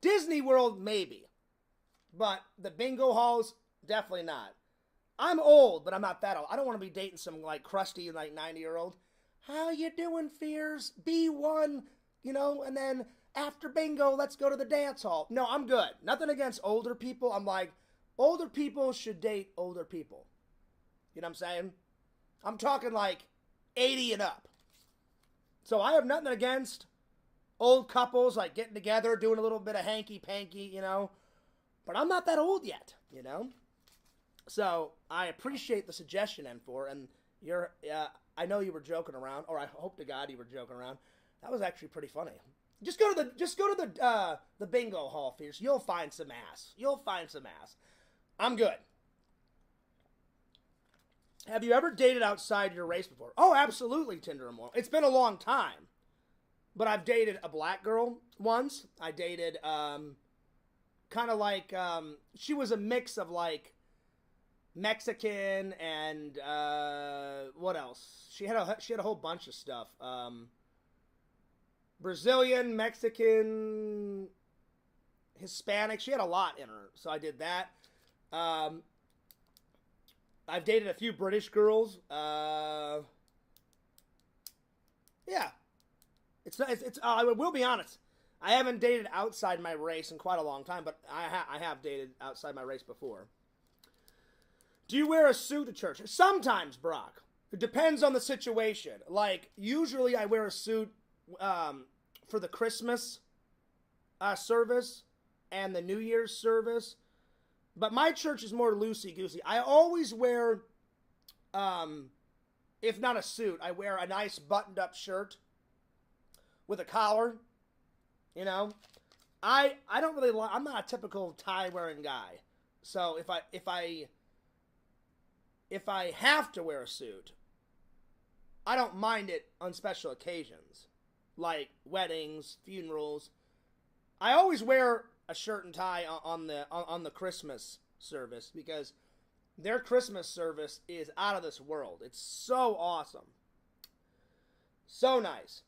Disney World, maybe. But the bingo halls, definitely not. I'm old, but I'm not that old. I don't want to be dating some, like, crusty, like, 90-year-old. How you doing, Fears? B1, and then after bingo, let's go to the dance hall. No, I'm good. Nothing against older people. I'm like, older people should date older people. You know what I'm saying? I'm talking like 80 and up. So I have nothing against old couples like getting together, doing a little bit of hanky-panky, But I'm not that old yet, So I appreciate the suggestion, N4, and I know you were joking around, or I hope to God you were joking around. That was actually pretty funny. Just go to the bingo hall, Fierce. You'll find some ass. I'm good. Have you ever dated outside your race before? Oh, absolutely, Tinder Immortal. It's been a long time. But I've dated a black girl once. I dated, kind of like, she was a mix of like Mexican and what else? She had a whole bunch of stuff. Brazilian, Mexican, Hispanic. She had a lot in her, so I did that. I've dated a few British girls. Yeah, I will be honest. I haven't dated outside my race in quite a long time, but I have dated outside my race before. Do you wear a suit to church? Sometimes, Brock. It depends on the situation. Like, usually I wear a suit for the Christmas service and the New Year's service. But my church is more loosey-goosey. I always wear, if not a suit, I wear a nice buttoned-up shirt with a collar. You know, I don't really like. I'm not a typical tie-wearing guy. So if I have to wear a suit, I don't mind it on special occasions, like weddings, funerals. I always wear a shirt and tie on the Christmas service because their Christmas service is out of this world. It's so awesome. So nice.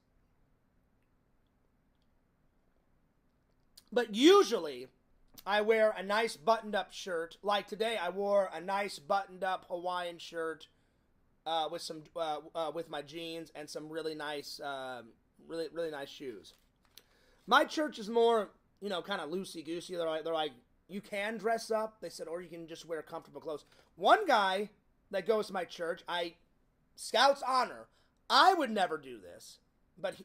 But usually I wear a nice buttoned-up shirt. Like today, I wore a nice buttoned-up Hawaiian shirt with my jeans and some really nice really nice shoes. My church is more, you know, kind of loosey-goosey. They're like, you can dress up, they said, or you can just wear comfortable clothes. One guy that goes to my church, Scout's honor, I would never do this, but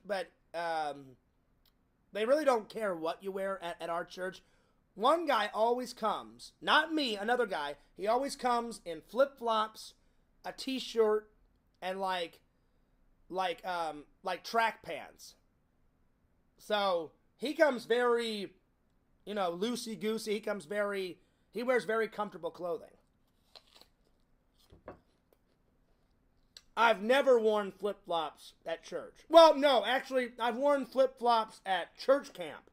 they really don't care what you wear at our church. One guy always comes, not me, another guy, he always comes in flip-flops, a t-shirt, and like track pants. So he comes very, you know, loosey-goosey. He wears very comfortable clothing. I've never worn flip-flops at church. Well, no, actually, I've worn flip-flops at church camp.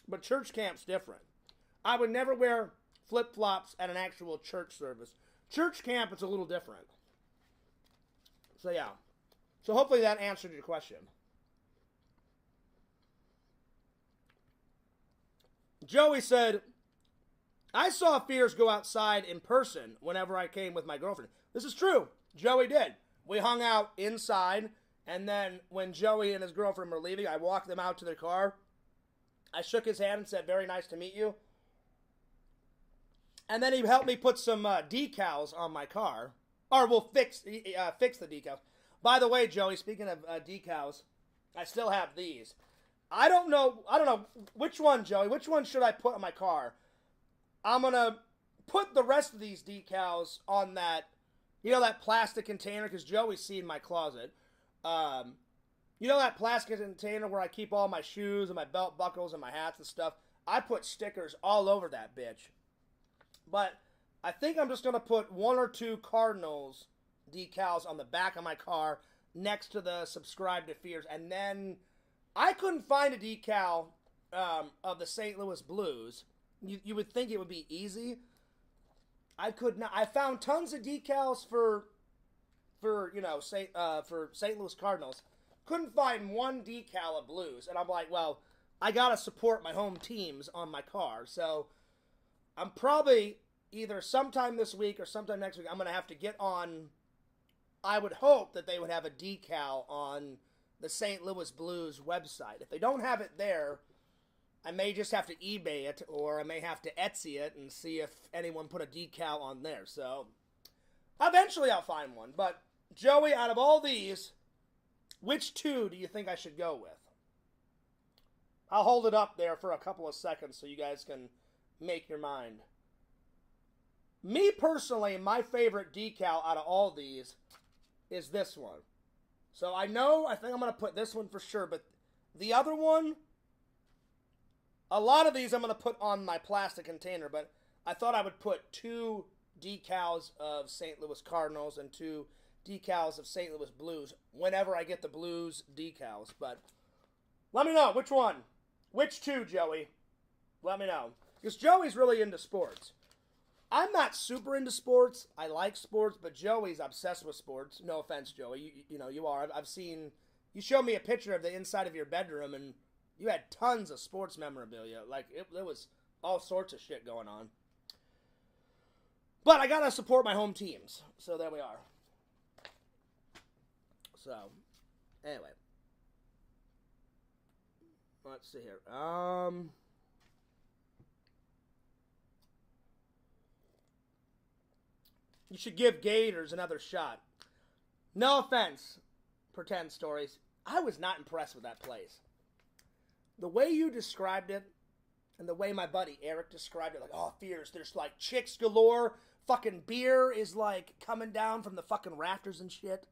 But church camp's different. I would never wear flip-flops at an actual church service. Church camp is a little different. So, yeah. So, hopefully that answered your question. Joey said, I saw Fierce go outside in person whenever I came with my girlfriend. This is true. Joey did. We hung out inside, and then when Joey and his girlfriend were leaving, I walked them out to their car. I shook his hand and said, very nice to meet you. And then he helped me put some decals on my car. Or we'll fix the decals. By the way, Joey, speaking of decals, I still have these. I don't know which one, Joey. Which one should I put on my car? I'm going to put the rest of these decals on that, you know, that plastic container, because Joey's seen my closet. You know that plastic container where I keep all my shoes and my belt buckles and my hats and stuff? I put stickers all over that bitch. But I think I'm just going to put 1 or 2 Cardinals decals on the back of my car next to the subscribe to Fears. And then I couldn't find a decal of the St. Louis Blues. You would think it would be easy. I could not. I found tons of decals for St. Louis Cardinals. Couldn't find one decal of Blues. And I'm like, well, I got to support my home teams on my car. So I'm probably either sometime this week or sometime next week, I'm going to have to get on. I would hope that they would have a decal on the St. Louis Blues website. If they don't have it there, I may just have to eBay it, or I may have to Etsy it and see if anyone put a decal on there. So eventually I'll find one. But Joey, out of all these, which 2 do you think I should go with? I'll hold it up there for a couple of seconds so you guys can make your mind. Me personally, my favorite decal out of all these is this one. So I think I'm going to put this one for sure, but the other one, a lot of these I'm going to put on my plastic container, but I thought I would put 2 decals of St. Louis Cardinals and 2 decals of St. Louis Blues whenever I get the Blues decals. But let me know which one. Which 2, Joey? Let me know. Because Joey's really into sports. I'm not super into sports. I like sports, but Joey's obsessed with sports. No offense, Joey. You know, you are. I've seen... You showed me a picture of the inside of your bedroom, and you had tons of sports memorabilia. Like, there was all sorts of shit going on. But I gotta support my home teams. So there we are. So, anyway. Let's see here. You should give Gators another shot. No offense, Pretend Stories. I was not impressed with that place. The way you described it, and the way my buddy Eric described it, like, oh, fierce, there's like chicks galore, fucking beer is like coming down from the fucking rafters and shit.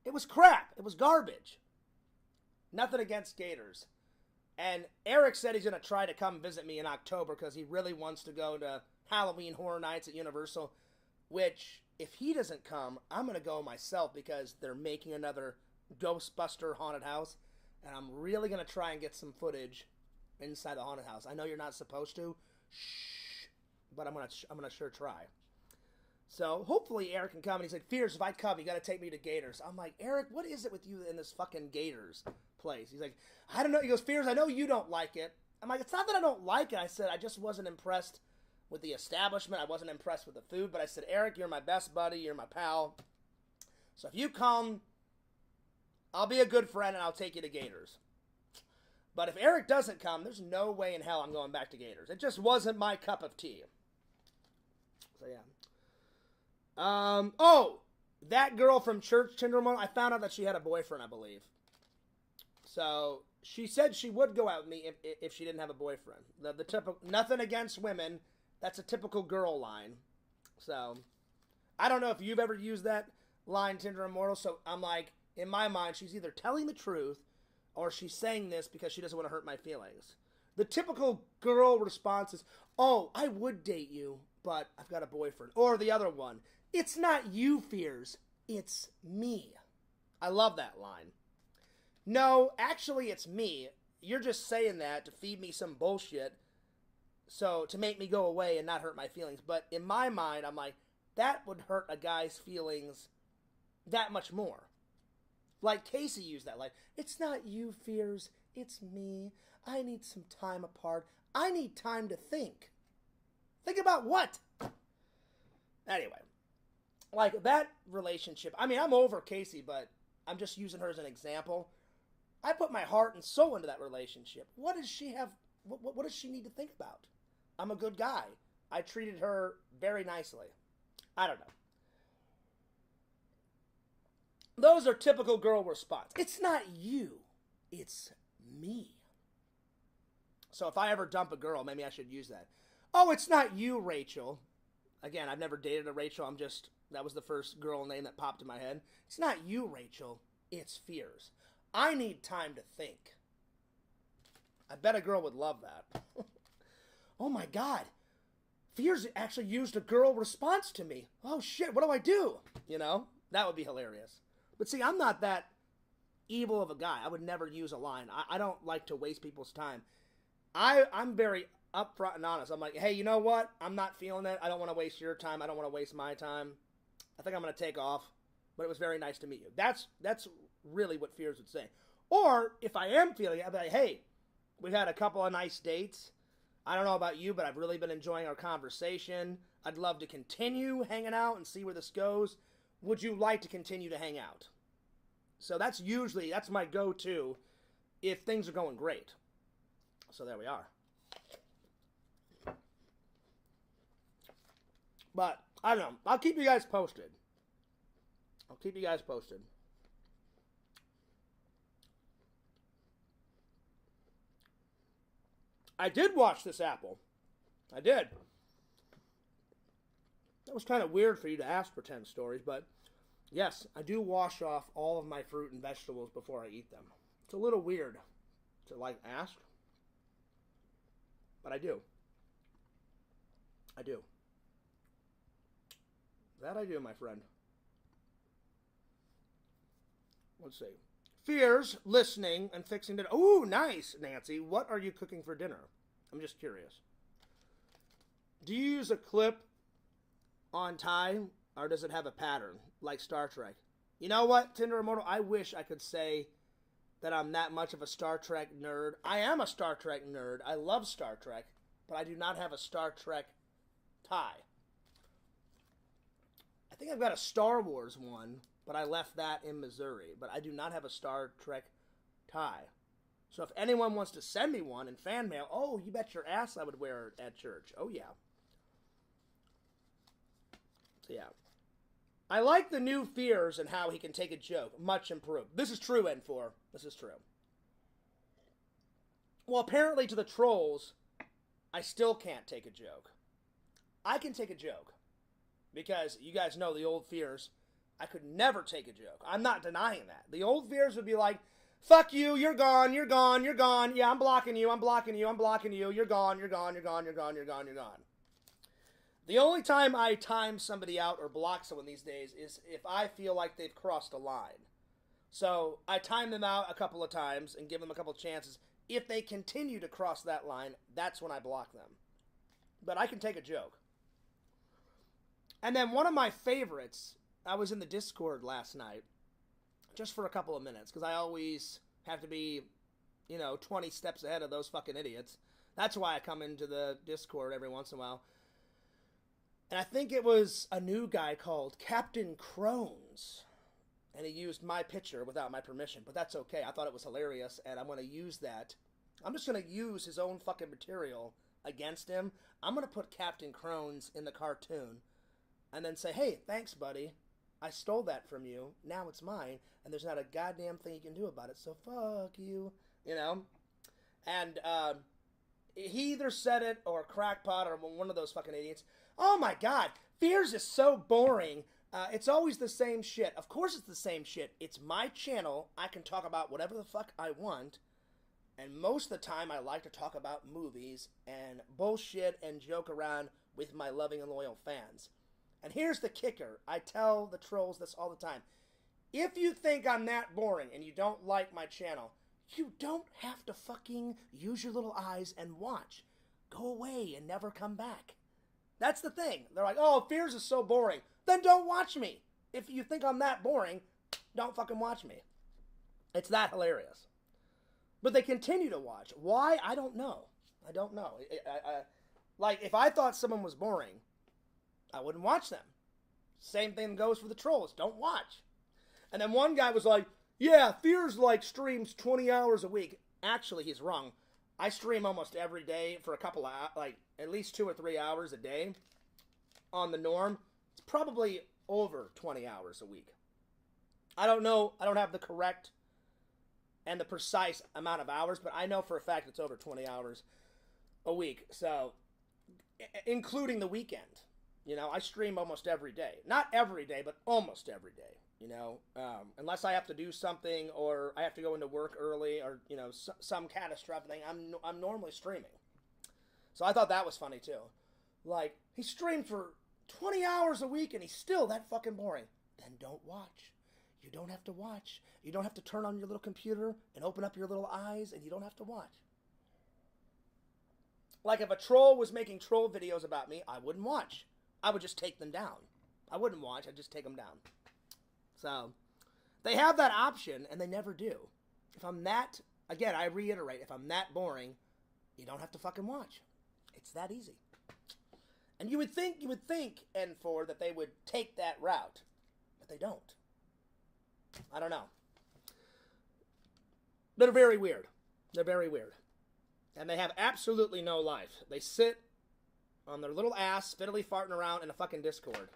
It was crap. It was garbage. Nothing against Gators. And Eric said he's going to try to come visit me in October because he really wants to go to Halloween Horror Nights at Universal, which, if he doesn't come, I'm going to go myself because they're making another Ghostbuster haunted house, and I'm really going to try and get some footage inside the haunted house. I know you're not supposed to, shh, but I'm gonna sure try. So hopefully Eric can come, and he's like, Fierce, if I come, you got to take me to Gators. I'm like, Eric, what is it with you in this fucking Gators place? He's like, I don't know. He goes, Fierce, I know you don't like it. I'm like, it's not that I don't like it. I said, I just wasn't impressed with the establishment. I wasn't impressed with the food, but I said, Eric, you're my best buddy. You're my pal. So if you come, I'll be a good friend, and I'll take you to Gators. But if Eric doesn't come, there's no way in hell I'm going back to Gators. It just wasn't my cup of tea. So, yeah. Oh, that girl from church, Tindermont, I found out that she had a boyfriend, I believe. So, she said she would go out with me if she didn't have a boyfriend. The typical, nothing against women. That's a typical girl line. So, I don't know if you've ever used that line, Tinder Immortal. So, I'm like, in my mind, she's either telling the truth or she's saying this because she doesn't want to hurt my feelings. The typical girl response is, oh, I would date you, but I've got a boyfriend. Or the other one, it's not you, Fears, it's me. I love that line. No, actually, it's me. You're just saying that to feed me some bullshit, so to make me go away and not hurt my feelings. But in my mind, I'm like, that would hurt a guy's feelings that much more. Like Casey used that line. It's not you, Fears, it's me. I need some time apart. I need time to think. Think about what? Anyway, like that relationship. I mean, I'm over Casey, but I'm just using her as an example. I put my heart and soul into that relationship. What does she have? What does she need to think about? I'm a good guy. I treated her very nicely. I don't know. Those are typical girl response. It's not you. It's me. So if I ever dump a girl, maybe I should use that. Oh, it's not you, Rachel. Again, I've never dated a Rachel. That was the first girl name that popped in my head. It's not you, Rachel. It's Fears. I need time to think. I bet a girl would love that. Oh my God. Fears actually used a girl response to me. Oh shit, what do I do? You know, that would be hilarious. But see, I'm not that evil of a guy. I would never use a line. I don't like to waste people's time. I'm very upfront and honest. I'm like, hey, you know what? I'm not feeling it. I don't want to waste your time. I don't want to waste my time. I think I'm going to take off. But it was very nice to meet you. That's really what Fears would say. Or if I am feeling it, I'd be like, hey, we've had a couple of nice dates. I don't know about you, but I've really been enjoying our conversation. I'd love to continue hanging out and see where this goes. Would you like to continue to hang out? So that's my go-to if things are going great. So there we are. But, I don't know. I'll keep you guys posted. I did watch this apple. I did. That was kind of weird for you to ask Pretend Stories, but yes, I do wash off all of my fruit and vegetables before I eat them. It's a little weird to, ask. But I do. That I do, my friend. Let's see. Fears, listening, and fixing dinner. Ooh, nice, Nancy. What are you cooking for dinner? I'm just curious. Do you use a clip on time, or does it have a pattern like Star Trek? You know what, Tinder Immortal? I wish I could say that I'm that much of a Star Trek nerd. I am a Star Trek nerd. I love Star Trek, but I do not have a Star Trek tie. I think I've got a Star Wars one, but I left that in Missouri. But I do not have a Star Trek tie. So if anyone wants to send me one in fan mail, oh, you bet your ass I would wear it at church. Oh, yeah. So, yeah. I like the new fears and how he can take a joke. Much improved. This is true, N4. This is true. Well, apparently to the trolls, I still can't take a joke. I can take a joke. Because you guys know the old fears, I could never take a joke. I'm not denying that. The old fears would be like, fuck you, you're gone, you're gone, you're gone. Yeah, I'm blocking you, I'm blocking you, I'm blocking you. You're gone, you're gone, you're gone, you're gone, you're gone, you're gone. The only time I time somebody out or block someone these days is if I feel like they've crossed a line. So I time them out a couple of times and give them a couple of chances. If they continue to cross that line, that's when I block them. But I can take a joke. And then one of my favorites, I was in the Discord last night, just for a couple of minutes, because I always have to be, 20 steps ahead of those fucking idiots. That's why I come into the Discord every once in a while. And I think it was a new guy called Captain Crones. And he used my picture without my permission. But that's okay. I thought it was hilarious. And I'm going to use that. I'm just going to use his own fucking material against him. I'm going to put Captain Crones in the cartoon. And then say, hey, thanks, buddy. I stole that from you. Now it's mine. And there's not a goddamn thing you can do about it. So fuck you. And he either said it or Crackpot or one of those fucking idiots. Oh my god, Fears is so boring. It's always the same shit. Of course it's the same shit. It's my channel. I can talk about whatever the fuck I want. And most of the time I like to talk about movies and bullshit and joke around with my loving and loyal fans. And here's the kicker. I tell the trolls this all the time. If you think I'm that boring and you don't like my channel, you don't have to fucking use your little eyes and watch. Go away and never come back. That's the thing. They're like, oh, Fears is so boring. Then don't watch me. If you think I'm that boring, don't fucking watch me. It's that hilarious. But they continue to watch. Why? I don't know. I don't know. Like, if I thought someone was boring, I wouldn't watch them. Same thing goes for the trolls. Don't watch. And then one guy was like, yeah, Fears like streams 20 hours a week. Actually, he's wrong. I stream almost every day for a couple of, like, at least 2 or 3 hours a day. On the norm, it's probably over 20 hours a week. I don't know. I don't have the correct and the precise amount of hours, but I know for a fact it's over 20 hours a week. So, including the weekend. I stream almost every day. Not every day, but almost every day. Unless I have to do something or I have to go into work early or, some catastrophic thing, I'm normally streaming. So I thought that was funny too. Like, he streamed for 20 hours a week and he's still that fucking boring. Then don't watch. You don't have to watch. You don't have to turn on your little computer and open up your little eyes and you don't have to watch. Like if a troll was making troll videos about me, I wouldn't watch. I would just take them down. I wouldn't watch, I'd just take them down. So, they have that option, and they never do. If I'm that, again, I reiterate, if I'm that boring, you don't have to fucking watch. It's that easy. And you would think, N4, that they would take that route. But they don't. I don't know. They're very weird. They're very weird. And they have absolutely no life. They sit on their little ass, fiddly farting around in a fucking Discord.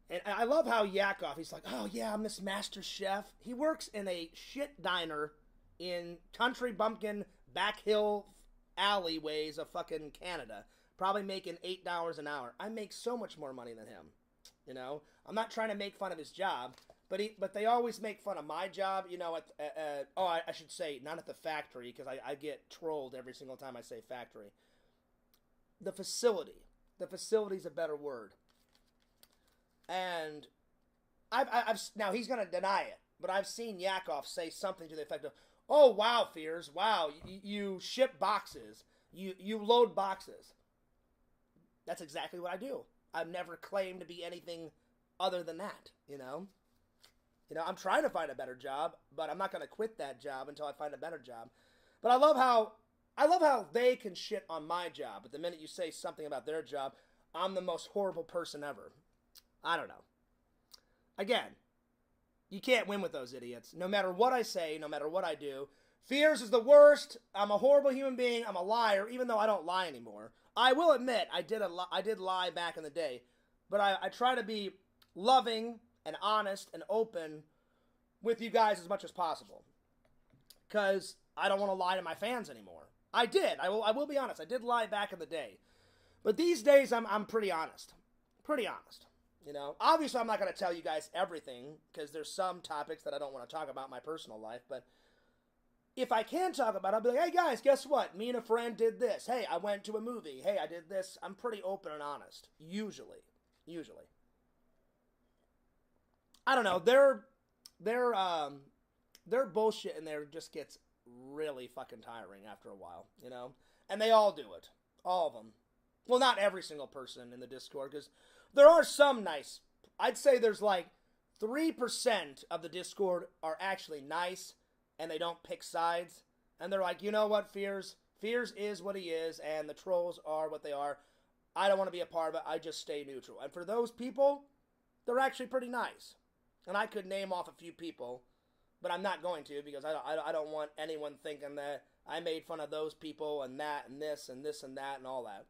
And I love how Yakov, he's like, oh yeah, I'm this master chef. He works in a shit diner in country bumpkin back hill alleyways of fucking Canada. Probably making $8 an hour. I make so much more money than him. I'm not trying to make fun of his job, but they always make fun of my job. I should say not at the factory because I get trolled every single time I say factory. The facility. The facility's a better word. And I've now he's gonna deny it, but I've seen Yakov say something to the effect of, "Oh wow, Fears, wow, you ship boxes, you load boxes." That's exactly what I do. I've never claimed to be anything other than that, you know? You know, I'm trying to find a better job, but I'm not going to quit that job until I find a better job. But I love how they can shit on my job, but the minute you say something about their job, I'm the most horrible person ever. I don't know. Again, you can't win with those idiots. No matter what I say, no matter what I do, Fears is the worst. I'm a horrible human being. I'm a liar, even though I don't lie anymore. I will admit, I did lie back in the day, but I try to be loving and honest and open with you guys as much as possible, because I don't want to lie to my fans anymore. I did. I will be honest. I did lie back in the day, but these days I'm pretty honest. Pretty honest. You know, obviously I'm not going to tell you guys everything, because there's some topics that I don't want to talk about in my personal life, but if I can talk about it, I'll be like, hey guys, guess what? Me and a friend did this. Hey, I went to a movie. Hey, I did this. I'm pretty open and honest. Usually. I don't know. Their bullshit in there just gets really fucking tiring after a while, you know? And they all do it. All of them. Well, not every single person in the Discord, because there are some nice. I'd say there's like 3% of the Discord are actually nice, and they don't pick sides, and they're like, you know what, Fears is what he is, and the trolls are what they are. I don't want to be a part of it. I just stay neutral. And for those people, they're actually pretty nice. And I could name off a few people, but I'm not going to, because I don't want anyone thinking that I made fun of those people and that and this and this and that and all that.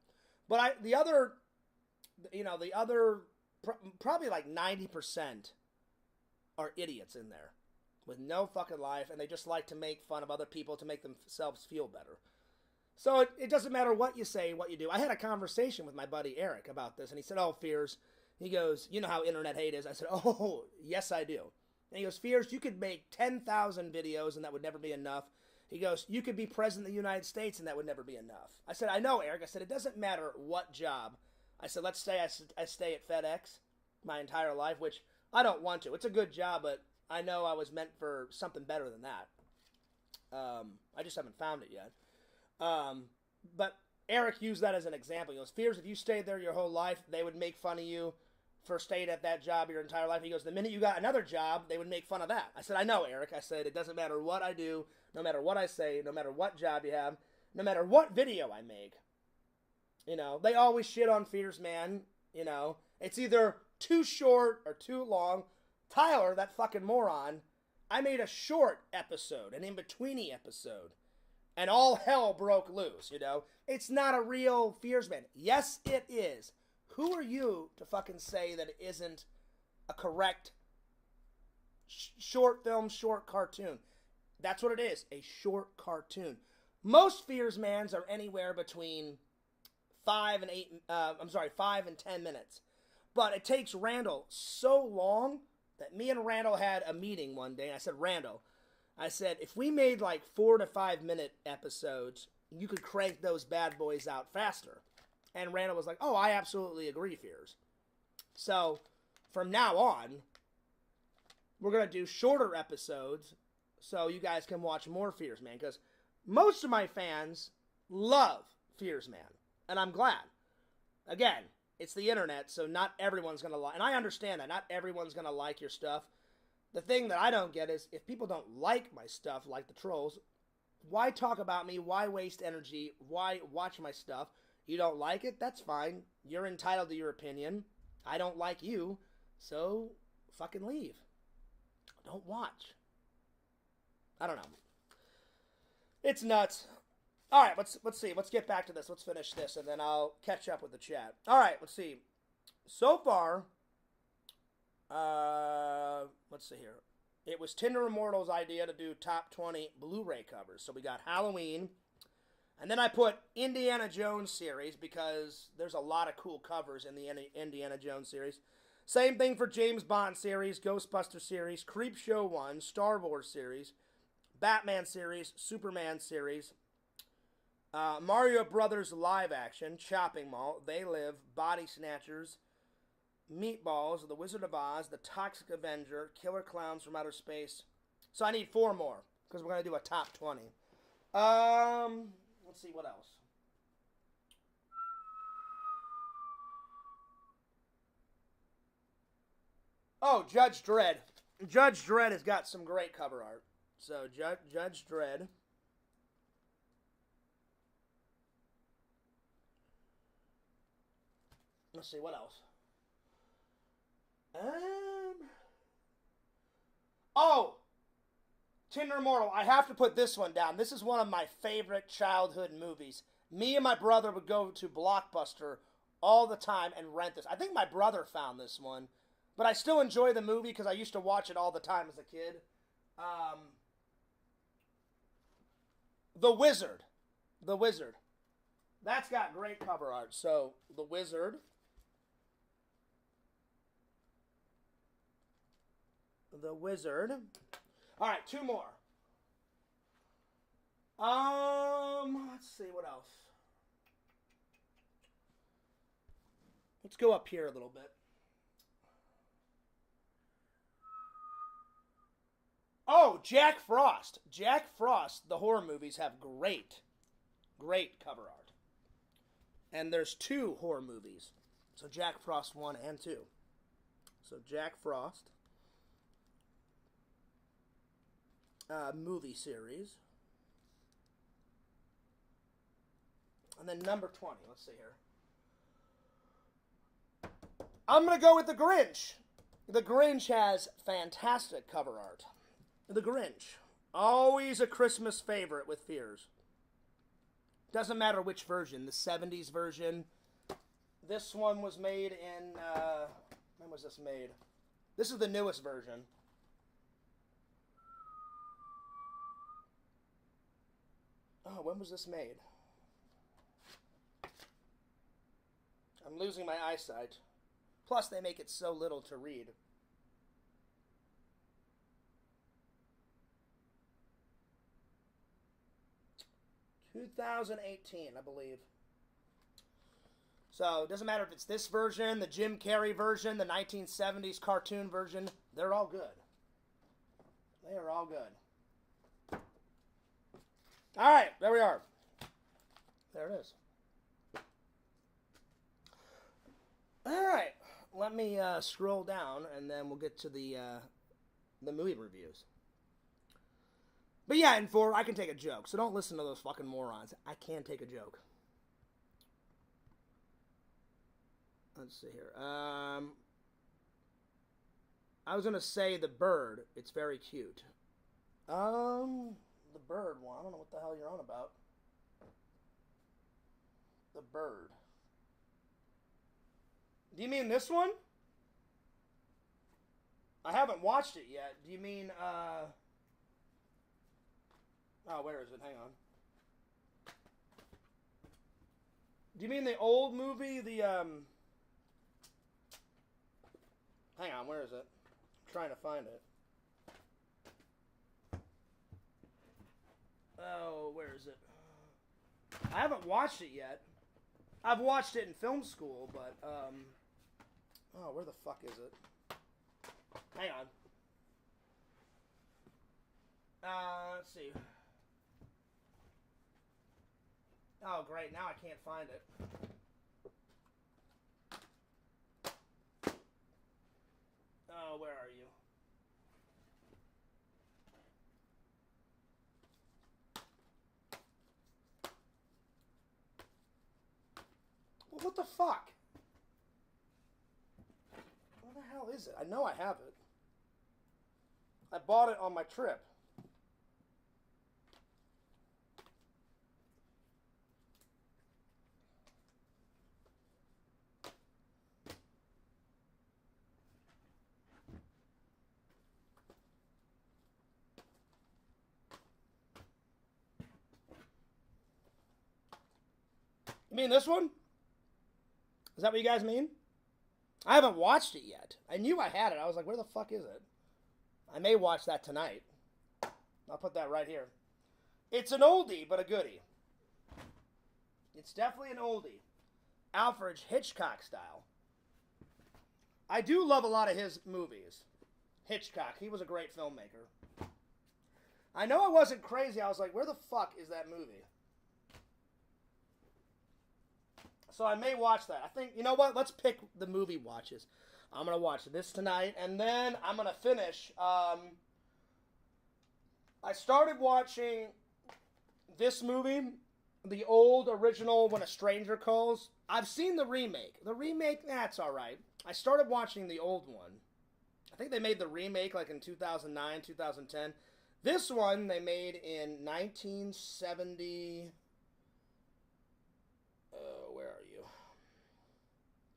But the other probably like 90% are idiots in there with no fucking life, and they just like to make fun of other people to make themselves feel better. So it doesn't matter what you say, what you do. I had a conversation with my buddy Eric about this, and he said, oh, Fears. He goes, you know how internet hate is? I said, oh, yes, I do. And he goes, Fears, you could make 10,000 videos, and that would never be enough. He goes, you could be president of the United States, and that would never be enough. I said, I know, Eric. I said, it doesn't matter what job. I said, let's say I stay at FedEx my entire life, which I don't want to. It's a good job, but I know I was meant for something better than that. I just haven't found it yet. But Eric used that as an example. He goes, Fears, if you stayed there your whole life, they would make fun of you for staying at that job your entire life. He goes, the minute you got another job, they would make fun of that. I said, I know, Eric. I said, it doesn't matter what I do, no matter what I say, no matter what job you have, no matter what video I make. You know, they always shit on Fears, man. You know, it's either too short or too long. Tyler, that fucking moron, I made a short episode, an in-betweeny episode, and all hell broke loose, you know? It's not a real Fears man. Yes, it is. Who are you to fucking say that it isn't a correct short film, short cartoon? That's what it is, a short cartoon. Most Fears mans are anywhere between 5 and 10 minutes. But it takes Randall so long that me and Randall had a meeting one day, and I said, Randall, I said, if we made like 4 to 5 minute episodes, you could crank those bad boys out faster. And Randall was like, oh, I absolutely agree, Fears. So, from now on, we're going to do shorter episodes so you guys can watch more Fears Man, because most of my fans love Fears Man, and I'm glad. Again, it's the internet, so not everyone's going to like, and I understand that, not everyone's going to like your stuff. The thing that I don't get is, if people don't like my stuff, like the trolls, why talk about me? Why waste energy? Why watch my stuff? You don't like it? That's fine. You're entitled to your opinion. I don't like you, so fucking leave. Don't watch. I don't know. It's nuts. All right, let's see. Let's get back to this. Let's finish this, and then I'll catch up with the chat. All right, let's see. So far, let's see here. It was Tinder Immortal's idea to do top 20 Blu-ray covers. So we got Halloween, and then I put Indiana Jones series, because there's a lot of cool covers in the Indiana Jones series. Same thing for James Bond series, Ghostbuster series, Creepshow 1, Star Wars series, Batman series, Superman series, Mario Brothers live action, Chopping Mall, They Live, Body Snatchers, Meatballs, The Wizard of Oz, The Toxic Avenger, Killer Clowns from Outer Space. So I need 4 more, because we're going to do a top 20. Let's see what else. Oh, Judge Dredd. Judge Dredd has got some great cover art. So, Judge Dredd. Let's see, what else? Oh! Tinder Immortal. I have to put this one down. This is one of my favorite childhood movies. Me and my brother would go to Blockbuster all the time and rent this. I think my brother found this one. But I still enjoy the movie because I used to watch it all the time as a kid. The Wizard. The Wizard. That's got great cover art. So, The Wizard. The Wizard. Alright, two more. Let's see, what else? Let's go up here a little bit. Oh, Jack Frost. Jack Frost, the horror movies have great cover art. And there's 2 horror movies. So Jack Frost 1 and 2. So Jack Frost. Movie series. And then number 20. Let's see here. I'm going to go with The Grinch. The Grinch has fantastic cover art. The Grinch. Always a Christmas favorite with Fears. Doesn't matter which version. The 70s version. This one was made in... when was this made? This is the newest version. Oh, when was this made? I'm losing my eyesight. Plus, they make it so little to read. (2018), I believe. So, it doesn't matter if it's this version, the Jim Carrey version, the 1970s cartoon version. They're all good. They are all good. Alright, there we are. There it is. Alright, let me scroll down and then we'll get to the movie reviews. But yeah, and 4, I can take a joke, so don't listen to those fucking morons. I can take a joke. Let's see here. I was going to say The Bird. It's very cute. The Bird one. I don't know what the hell you're on about. The Bird. Do you mean this one? I haven't watched it yet. Do you mean, oh, where is it? Hang on. Do you mean the old movie? The, hang on, where is it? I'm trying to find it. Oh, where is it? I haven't watched it yet. I've watched it in film school, but, oh, where the fuck is it? Hang on. Let's see. Oh, great. Now I can't find it. Oh, where are you? Well, what the fuck? What the hell is it? I know I have it. I bought it on my trip. You mean this one? Is that what you guys mean? I haven't watched it yet. I knew I had it. I was like, where the fuck is it? I may watch that tonight. I'll put that right here. It's an oldie, but a goodie. It's definitely an oldie. Alfred Hitchcock style. I do love a lot of his movies. Hitchcock, he was a great filmmaker. I know I wasn't crazy. I was like, where the fuck is that movie? So I may watch that. I think, you know what? Let's pick the movie watches. I'm going to watch this tonight, and then I'm going to finish. I started watching this movie, the old original When a Stranger Calls. I've seen the remake. The remake, that's all right. I started watching the old one. I think they made the remake like in 2009, 2010. This one they made in 1970... where are you?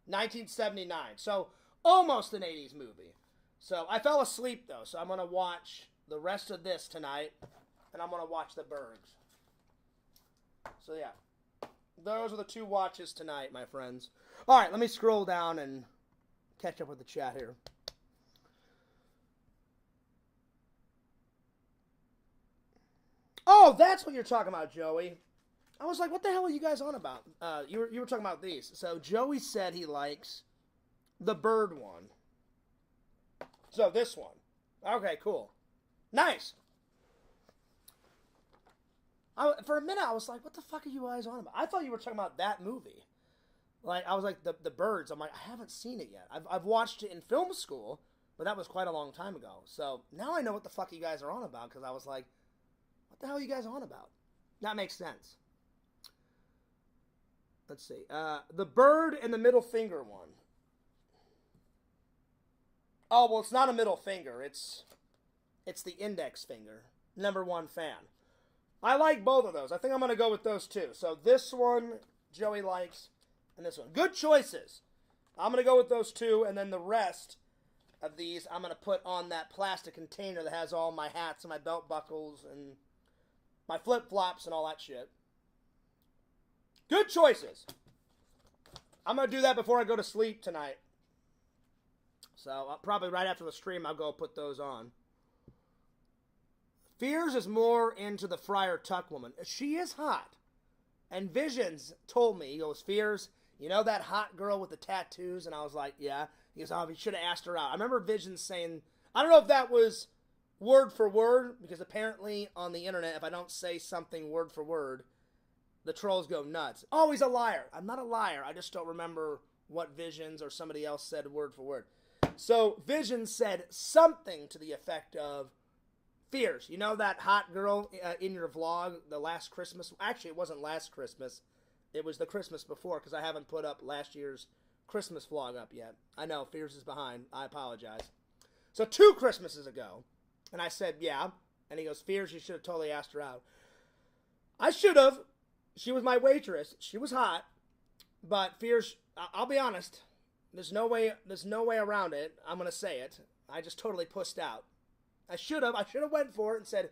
1979. So, almost an 80s movie. So, I fell asleep, though. So, I'm going to watch the rest of this tonight. And I'm going to watch the Bergs. So, yeah. Those are the two watches tonight, my friends. All right, let me scroll down and catch up with the chat here. Oh, that's what you're talking about, Joey. I was like, what the hell are you guys on about? You were talking about these. So Joey said he likes the bird one. So this one. Okay, cool. Nice. For a minute, I was like, what the fuck are you guys on about? I thought you were talking about that movie. Like, I was like, the birds. I'm like, I haven't seen it yet. I've watched it in film school, but that was quite a long time ago. So now I know what the fuck you guys are on about, because I was like, what the hell are you guys on about? That makes sense. Let's see. The bird and the middle finger one. Oh, well, it's not a middle finger. It's the index finger. #1 fan. I like both of those. I think I'm going to go with those two. So this one, Joey likes, and this one. Good choices. I'm going to go with those two, and then the rest of these, I'm going to put on that plastic container that has all my hats and my belt buckles and my flip-flops and all that shit. Good choices. I'm going to do that before I go to sleep tonight. So probably right after the stream, I'll go put those on. Fears is more into the Friar Tuck woman. She is hot. And Visions told me, he goes, Fears, you know that hot girl with the tattoos? And I was like, yeah. He goes, oh, you should have asked her out. I remember Visions saying, I don't know if that was word for word, because apparently on the internet, if I don't say something word for word, the trolls go nuts. Oh, he's a liar. I'm not a liar. I just don't remember what Visions or somebody else said word for word. So Visions said something to the effect of, Fears, you know that hot girl in your vlog the last Christmas? Actually, it wasn't last Christmas. It was the Christmas before, because I haven't put up last year's Christmas vlog up yet. I know, Fears is behind. I apologize. So 2 Christmases ago, and I said, yeah. And he goes, Fears, you should have totally asked her out. I should have. She was my waitress. She was hot. But Fears, I'll be honest. There's no way around it. I'm going to say it. I just totally pussed out. I should have went for it and said,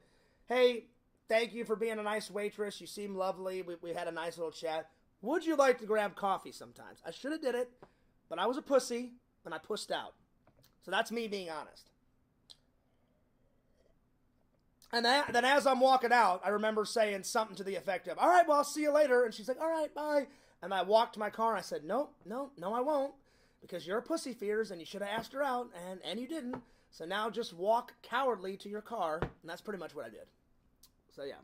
hey, thank you for being a nice waitress. You seem lovely. We had a nice little chat. Would you like to grab coffee sometimes? I should have did it, but I was a pussy, and I pussed out. So that's me being honest. And then as I'm walking out, I remember saying something to the effect of, all right, well, I'll see you later. And she's like, all right, bye. And I walked to my car, and I said, no, I won't, because you're a pussy, Fears, and you should have asked her out, and you didn't. So now just walk cowardly to your car, and that's pretty much what I did. So, yeah.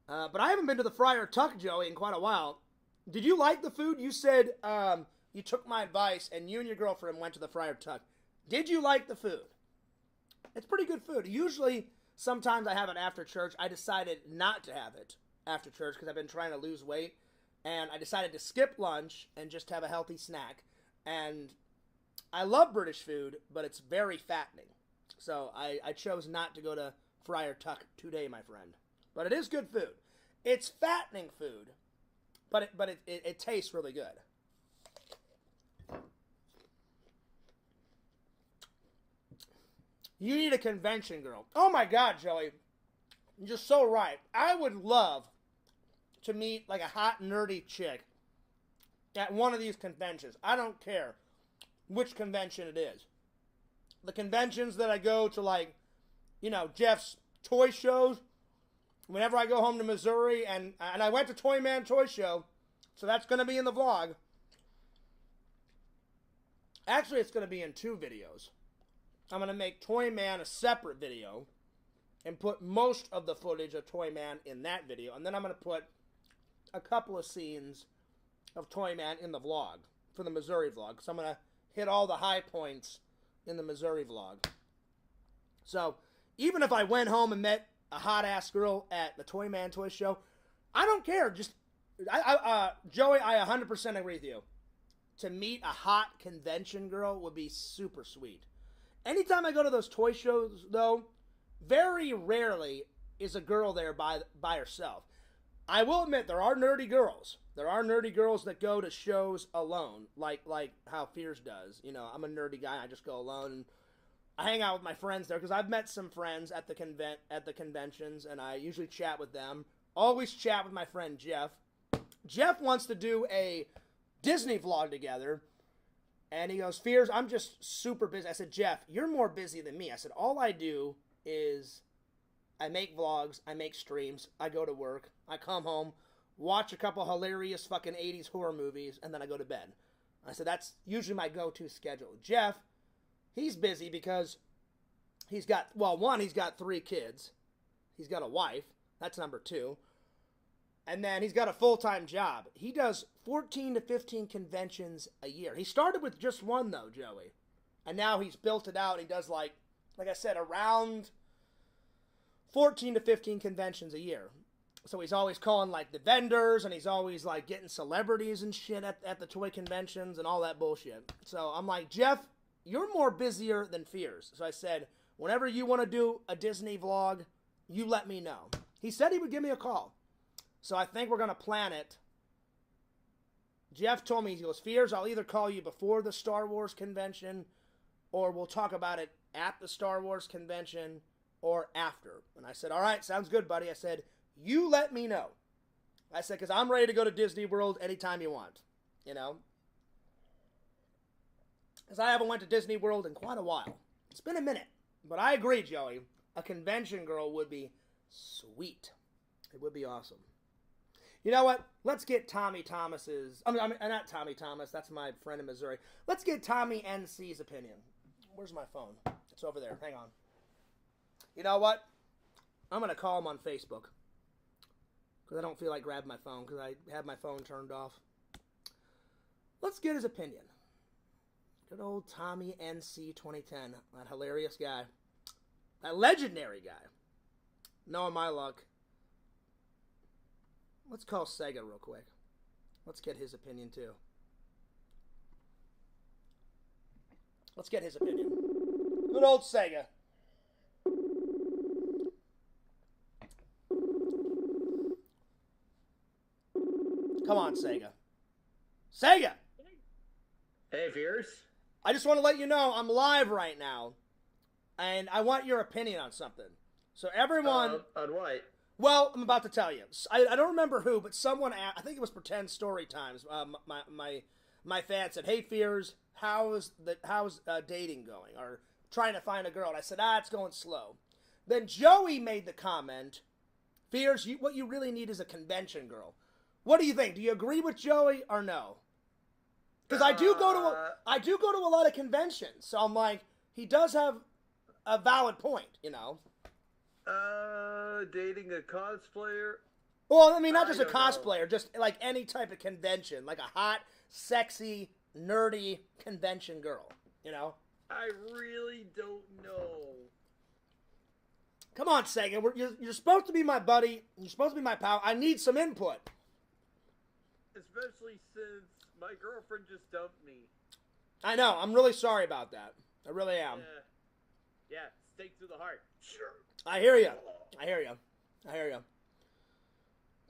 But I haven't been to the Friar Tuck, Joey, in quite a while. Did you like the food? You said you took my advice, and you and your girlfriend went to the Friar Tuck. Did you like the food? It's pretty good food. Usually, sometimes I have it after church. I decided not to have it after church because I've been trying to lose weight. And I decided to skip lunch and just have a healthy snack. And I love British food, but it's very fattening. So I chose not to go to Friar Tuck today, my friend. But it is good food. It's fattening food, but it tastes really good. You need a convention, girl. Oh my God, Joey. You're just so right. I would love to meet like a hot, nerdy chick at one of these conventions. I don't care which convention it is. The conventions that I go to, like, you know, Jeff's toy shows. Whenever I go home to Missouri, and I went to Toy Man Toy Show, so that's going to be in the vlog. Actually, it's going to be in 2 videos. I'm going to make Toy Man a separate video and put most of the footage of Toy Man in that video. And then I'm going to put a couple of scenes of Toyman in the vlog for the Missouri vlog. So I'm going to hit all the high points in the Missouri vlog. So even if I went home and met a hot-ass girl at the Toyman Toy Show, I don't care. Just, Joey, I 100% agree with you. To meet a hot convention girl would be super sweet. Anytime I go to those toy shows, though, very rarely is a girl there by herself. I will admit, there are nerdy girls. There are nerdy girls that go to shows alone, like how Fierce does. You know, I'm a nerdy guy. I just go alone, and I hang out with my friends there, because I've met some friends at the conventions, and I usually chat with them. Always chat with my friend Jeff. Jeff wants to do a Disney vlog together, and he goes, Fears, I'm just super busy. I said, Jeff, you're more busy than me. I said, all I do is I make vlogs, I make streams, I go to work, I come home, watch a couple hilarious fucking 80s horror movies, and then I go to bed. I said, that's usually my go-to schedule. Jeff, he's busy because he's got, well, one, he's got 3 kids. He's got a wife. That's number 2. And then he's got a full-time job. He does 14 to 15 conventions a year. He started with just one, though, Joey. And now he's built it out. He does, like I said, around 14 to 15 conventions a year. So he's always calling, like, the vendors, and he's always, like, getting celebrities and shit at the toy conventions and all that bullshit. So I'm like, Jeff, you're more busier than Fears. So I said, whenever you want to do a Disney vlog, you let me know. He said he would give me a call. So I think we're going to plan it. Jeff told me, he goes, Fears, I'll either call you before the Star Wars convention, or we'll talk about it at the Star Wars convention, or after. And I said, all right, sounds good, buddy. I said, you let me know. I said, because I'm ready to go to Disney World anytime you want. You know? Because I haven't went to Disney World in quite a while. It's been a minute. But I agree, Joey. A convention girl would be sweet. It would be awesome. You know what? Let's get Tommy Thomas's... I mean, not Tommy Thomas. That's my friend in Missouri. Let's get Tommy NC's opinion. Where's my phone? It's over there. Hang on. You know what? I'm going to call him on Facebook. Because I don't feel like grabbing my phone. Because I have my phone turned off. Let's get his opinion. Good old Tommy NC 2010. That hilarious guy. That legendary guy. Knowing my luck. Let's call Sega real quick. Let's get his opinion too. Let's get his opinion. Good old Sega. Come on, Sega. Sega! Hey, Fierce. I just want to let you know I'm live right now. And I want your opinion on something. So everyone... On what? Well, I'm about to tell you. I don't remember who, but someone asked, I think it was Pretend Story Times. My fan said, "Hey, Fears, how's dating going? Or trying to find a girl?" And I said, "It's going slow." Then Joey made the comment, "Fears, what you really need is a convention girl." What do you think? Do you agree with Joey or no? Because I do go to a lot of conventions, so I'm like, he does have a valid point, you know. Dating a cosplayer? Well, I mean, not just a cosplayer, just like any type of convention, like a hot, sexy, nerdy convention girl, you know? I really don't know. Come on, Sega, you're supposed to be my buddy, you're supposed to be my pal, I need some input. Especially since my girlfriend just dumped me. I know, I'm really sorry about that. I really am. Yeah, stake through the heart. Sure. I hear you.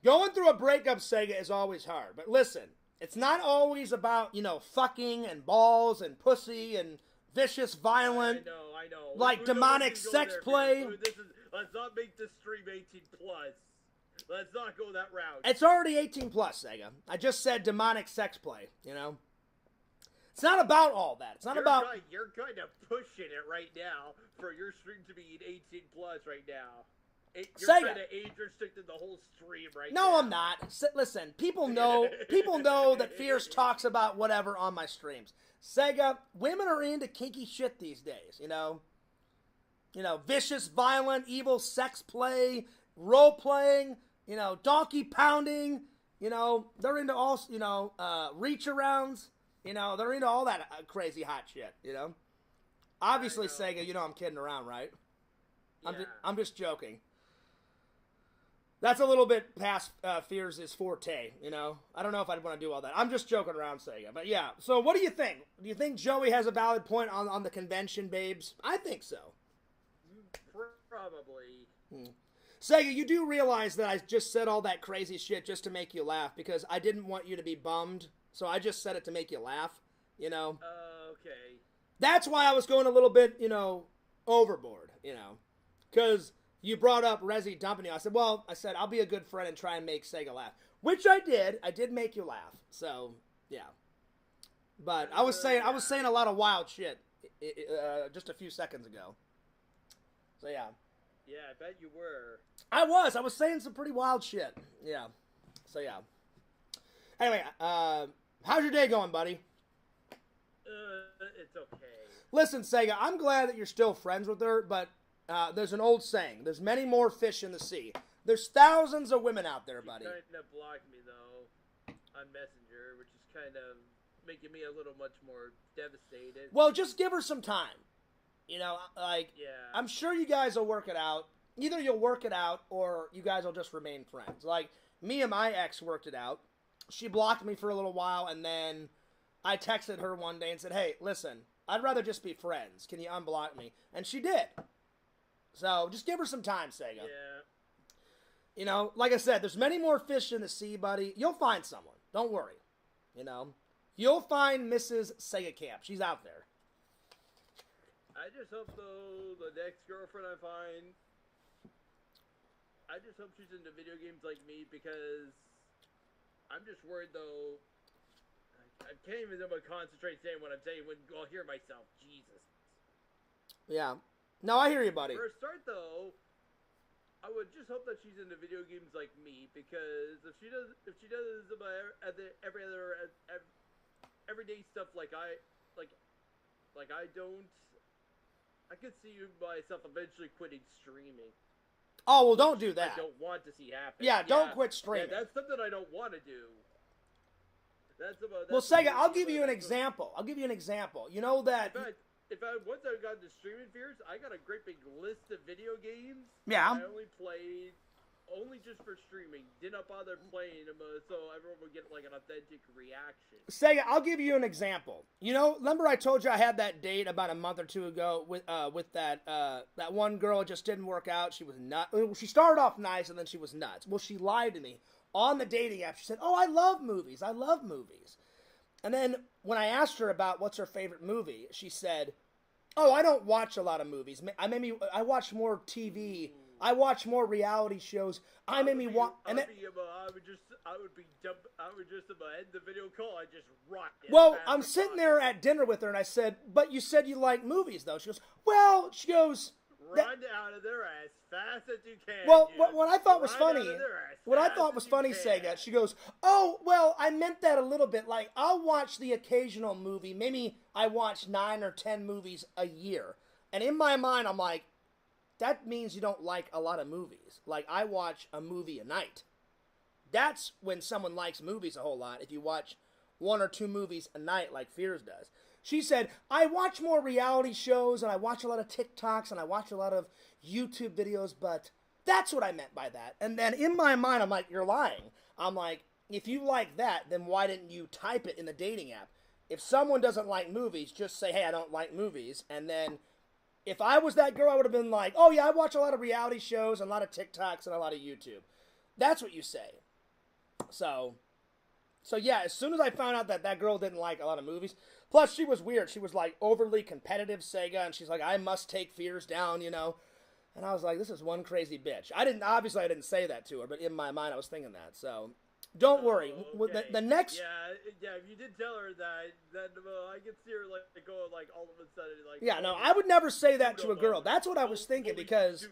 Going through a breakup, Sega, is always hard. But listen, it's not always about, fucking and balls and pussy and vicious, violent, I know. like demonic sex play. Let's not make this stream 18+. Let's not go that route. It's already 18+, Sega. I just said demonic sex play, It's not about all that. It's not about... You're kind of pushing it right now for your stream to be 18+ right now. You're Sega. trying to age restricted the whole stream right now. No, I'm not. Listen, people know that Fierce talks about whatever on my streams. Sega, women are into kinky shit these days, vicious, violent, evil sex play, role playing, donkey pounding, You know, they're into all, you know, reach arounds. You know, they're into all that crazy hot shit, you know. Obviously, Sega, you know I'm kidding around, right? Yeah. I'm just joking. That's a little bit past Fears' forte, you know. I don't know if I'd want to do all that. I'm just joking around, Sega. But yeah, so what do you think? Do you think Joey has a valid point on the convention, babes? I think so. Probably. Sega, you do realize that I just said all that crazy shit just to make you laugh because I didn't want you to be bummed. So I just said it to make you laugh, you know. Okay. That's why I was going a little bit, you know, overboard, you know. Because you brought up Resi dumping you. I said, I'll be a good friend and try and make Sega laugh. Which I did. I did make you laugh. So, yeah. But I was saying a lot of wild shit just a few seconds ago. So, yeah. Yeah, I bet you were. I was saying some pretty wild shit. Yeah. So, yeah. Anyway, how's your day going, buddy? It's okay. Listen, Sega, I'm glad that you're still friends with her, but there's an old saying. There's many more fish in the sea. There's thousands of women out there, buddy. She kind of blocked me, though, on Messenger, which is kind of making me a little much more devastated. Well, just give her some time. You know, like, yeah. I'm sure you guys will work it out. Either you'll work it out, or you guys will just remain friends. Like, me and my ex worked it out. She blocked me for a little while, and then I texted her one day and said, hey, listen, I'd rather just be friends. Can you unblock me? And she did. So, just give her some time, Sega. Yeah. You know, like I said, there's many more fish in the sea, buddy. You'll find someone. Don't worry. You know, you'll find Mrs. Sega Camp. She's out there. I just hope, though, the next girlfriend I find, I just hope she's into video games like me, because I'm just worried, though. I can't even concentrate saying what I'm saying when I'll hear myself. Jesus. Yeah. No, I hear you, buddy. For a start, though, I would just hope that she's into video games like me, because if she does everyday stuff like I don't, I could see myself eventually quitting streaming. Oh, well, don't do that. I don't want to see happen. Yeah, don't quit streaming. Yeah, that's something I don't want to do. Well, Sega, I'll give you an example. You know that... Once I got into streaming fears, I got a great big list of video games. Yeah. I only played just for streaming. Did not bother playing them so everyone would get like an authentic reaction. Sega, I'll give you an example. You know, remember I told you I had that date about a month or two ago with that one girl. It just didn't work out. She was nuts. She started off nice and then she was nuts. Well, she lied to me on the dating app. She said, "Oh, I love movies. And then when I asked her about what's her favorite movie, she said, "Oh, I don't watch a lot of movies. I watch more TV. I watch more reality shows. I would just end the video call. I just rocked it. Well, I'm sitting there at dinner with her, and I said, "But you said you like movies, though." She goes, "Well," she goes, "Run out of there as fast as you can." Well, what I thought was funny, Sega, she goes, "Oh, well, I meant that a little bit. Like, I'll watch the occasional movie. Maybe I watch 9 or 10 movies a year." And in my mind, I'm like, that means you don't like a lot of movies. Like, I watch a movie a night. That's when someone likes movies a whole lot, if you watch 1 or 2 movies a night like Fears does. She said, "I watch more reality shows, and I watch a lot of TikToks, and I watch a lot of YouTube videos, but that's what I meant by that." And then in my mind, I'm like, you're lying. I'm like, if you like that, then why didn't you type it in the dating app? If someone doesn't like movies, just say, "Hey, I don't like movies," and then if I was that girl, I would have been like, "Oh, yeah, I watch a lot of reality shows, and a lot of TikToks, and a lot of YouTube." That's what you say. So yeah, as soon as I found out that girl didn't like a lot of movies, plus she was weird. She was, like, overly competitive, Sega, and she's like, "I must take Fears down," you know? And I was like, this is one crazy bitch. Obviously I didn't say that to her, but in my mind I was thinking that, so... Don't worry. Okay. The next... Yeah, if you did tell her that, then I could see her, like, go, like, all of a sudden, like... Yeah, no, I would never say that to a girl. That's what I was thinking, because...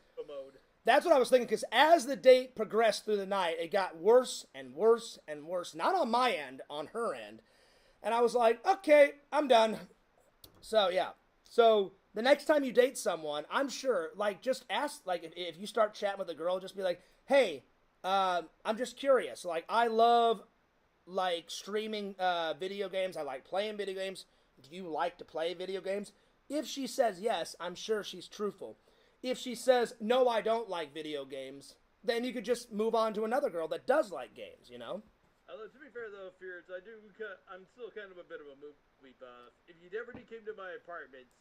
That's what I was thinking, because as the date progressed through the night, it got worse and worse and worse. Not on my end, on her end. And I was like, okay, I'm done. So, yeah. So, the next time you date someone, I'm sure, like, just ask, like, if you start chatting with a girl, just be like, "Hey, I'm just curious. Like, I love, like, streaming video games. I like playing video games. Do you like to play video games? If she says yes, I'm sure she's truthful. If she says, no, I don't like video games, then you could just move on to another girl that does like games, you know? To be fair, though, Fears, I'm still kind of a bit of a movie buff. If you ever came to my apartments,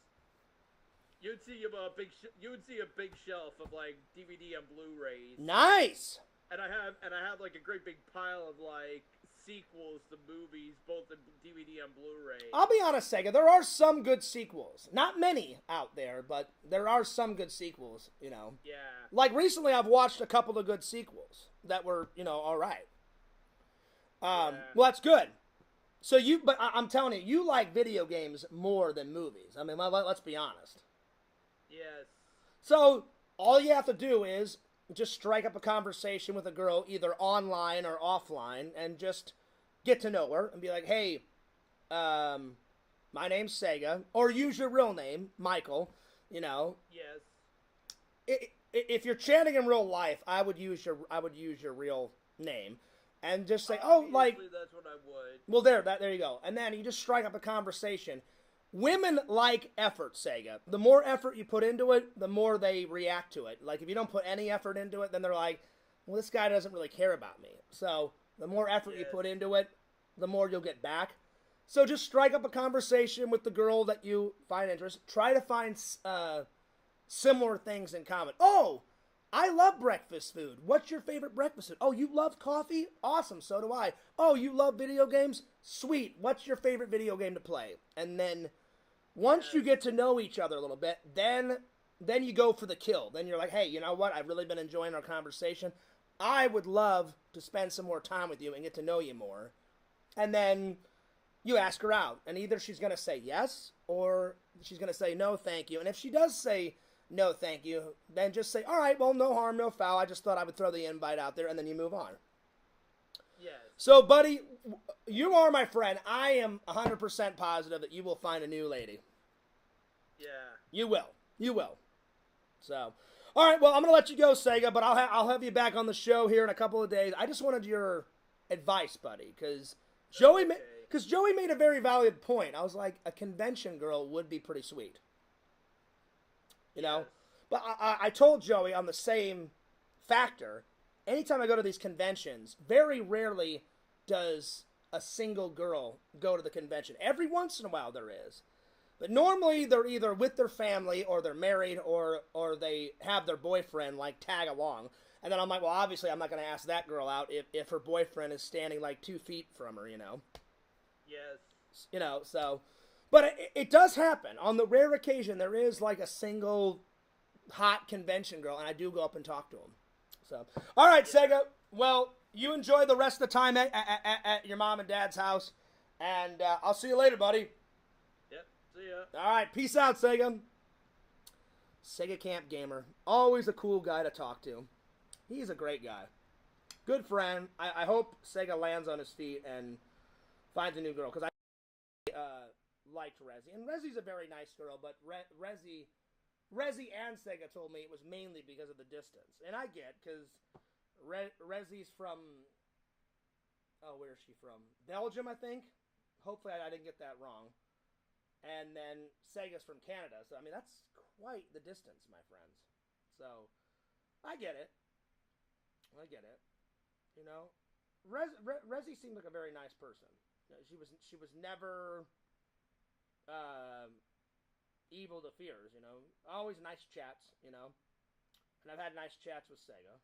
you'd see a big shelf of, like, DVD and Blu-rays. Nice! And I have like a great big pile of, like, sequels to movies, both in DVD and Blu-ray. I'll be honest, Sega, there are some good sequels. Not many out there, but there are some good sequels, you know. Yeah. Like, recently I've watched a couple of good sequels that were, you know, alright. Well, that's good. So but I'm telling you, you like video games more than movies. I mean, let's be honest. Yes. So, all you have to do is just strike up a conversation with a girl, either online or offline, and just get to know her and be like, hey, my name's Sega, or use your real name, Michael, you know. Yes. If you're chatting in real life, I would use your real name. And just say, Obviously, like, that's what I would. Well, there you go. And then you just strike up a conversation. Women like effort, Sega. The more effort you put into it, the more they react to it. Like, if you don't put any effort into it, then they're like, well, this guy doesn't really care about me. So, the more effort you put into it, the more you'll get back. So, just strike up a conversation with the girl that you find interest. Try to find similar things in common. Oh, I love breakfast food. What's your favorite breakfast food? Oh, you love coffee? Awesome, so do I. Oh, you love video games? Sweet. What's your favorite video game to play? And then once you get to know each other a little bit, then you go for the kill. Then you're like, hey, you know what? I've really been enjoying our conversation. I would love to spend some more time with you and get to know you more. And then you ask her out. And either she's going to say yes or she's going to say no, thank you. And if she does say no, thank you, then just say, all right, well, no harm, no foul. I just thought I would throw the invite out there, and then you move on. Yes. So, buddy, you are my friend. I am 100% positive that you will find a new lady. Yeah. You will. You will. So, all right, well, I'm going to let you go, Sega, but I'll have you back on the show here in a couple of days. I just wanted your advice, buddy, because Joey made a very valid point. I was like, a convention girl would be pretty sweet. You know? Yes. But I told Joey on the same factor, anytime I go to these conventions, very rarely does a single girl go to the convention. Every once in a while there is. But normally they're either with their family or they're married or they have their boyfriend, like, tag along. And then I'm like, well, obviously I'm not going to ask that girl out if her boyfriend is standing, like, 2 feet from her, you know? Yes. You know, so... But it does happen. On the rare occasion, there is, like, a single hot convention girl, and I do go up and talk to them. So, all right, Sega. Well, you enjoy the rest of the time at your mom and dad's house, and I'll see you later, buddy. Yep, see ya. All right, peace out, Sega. Sega Camp Gamer. Always a cool guy to talk to. He's a great guy. Good friend. I hope Sega lands on his feet and finds a new girl, because I liked Rezi. And Rezi's a very nice girl, but Rezi and Sega told me it was mainly because of the distance. And I get, because Rezi's from, where is she from? Belgium, I think? Hopefully I didn't get that wrong. And then Sega's from Canada. So, I mean, that's quite the distance, my friends. So, I get it. You know? Rezi seemed like a very nice person. You know, she was never evil to fears, you know. Always nice chats, you know. And I've had nice chats with Sega.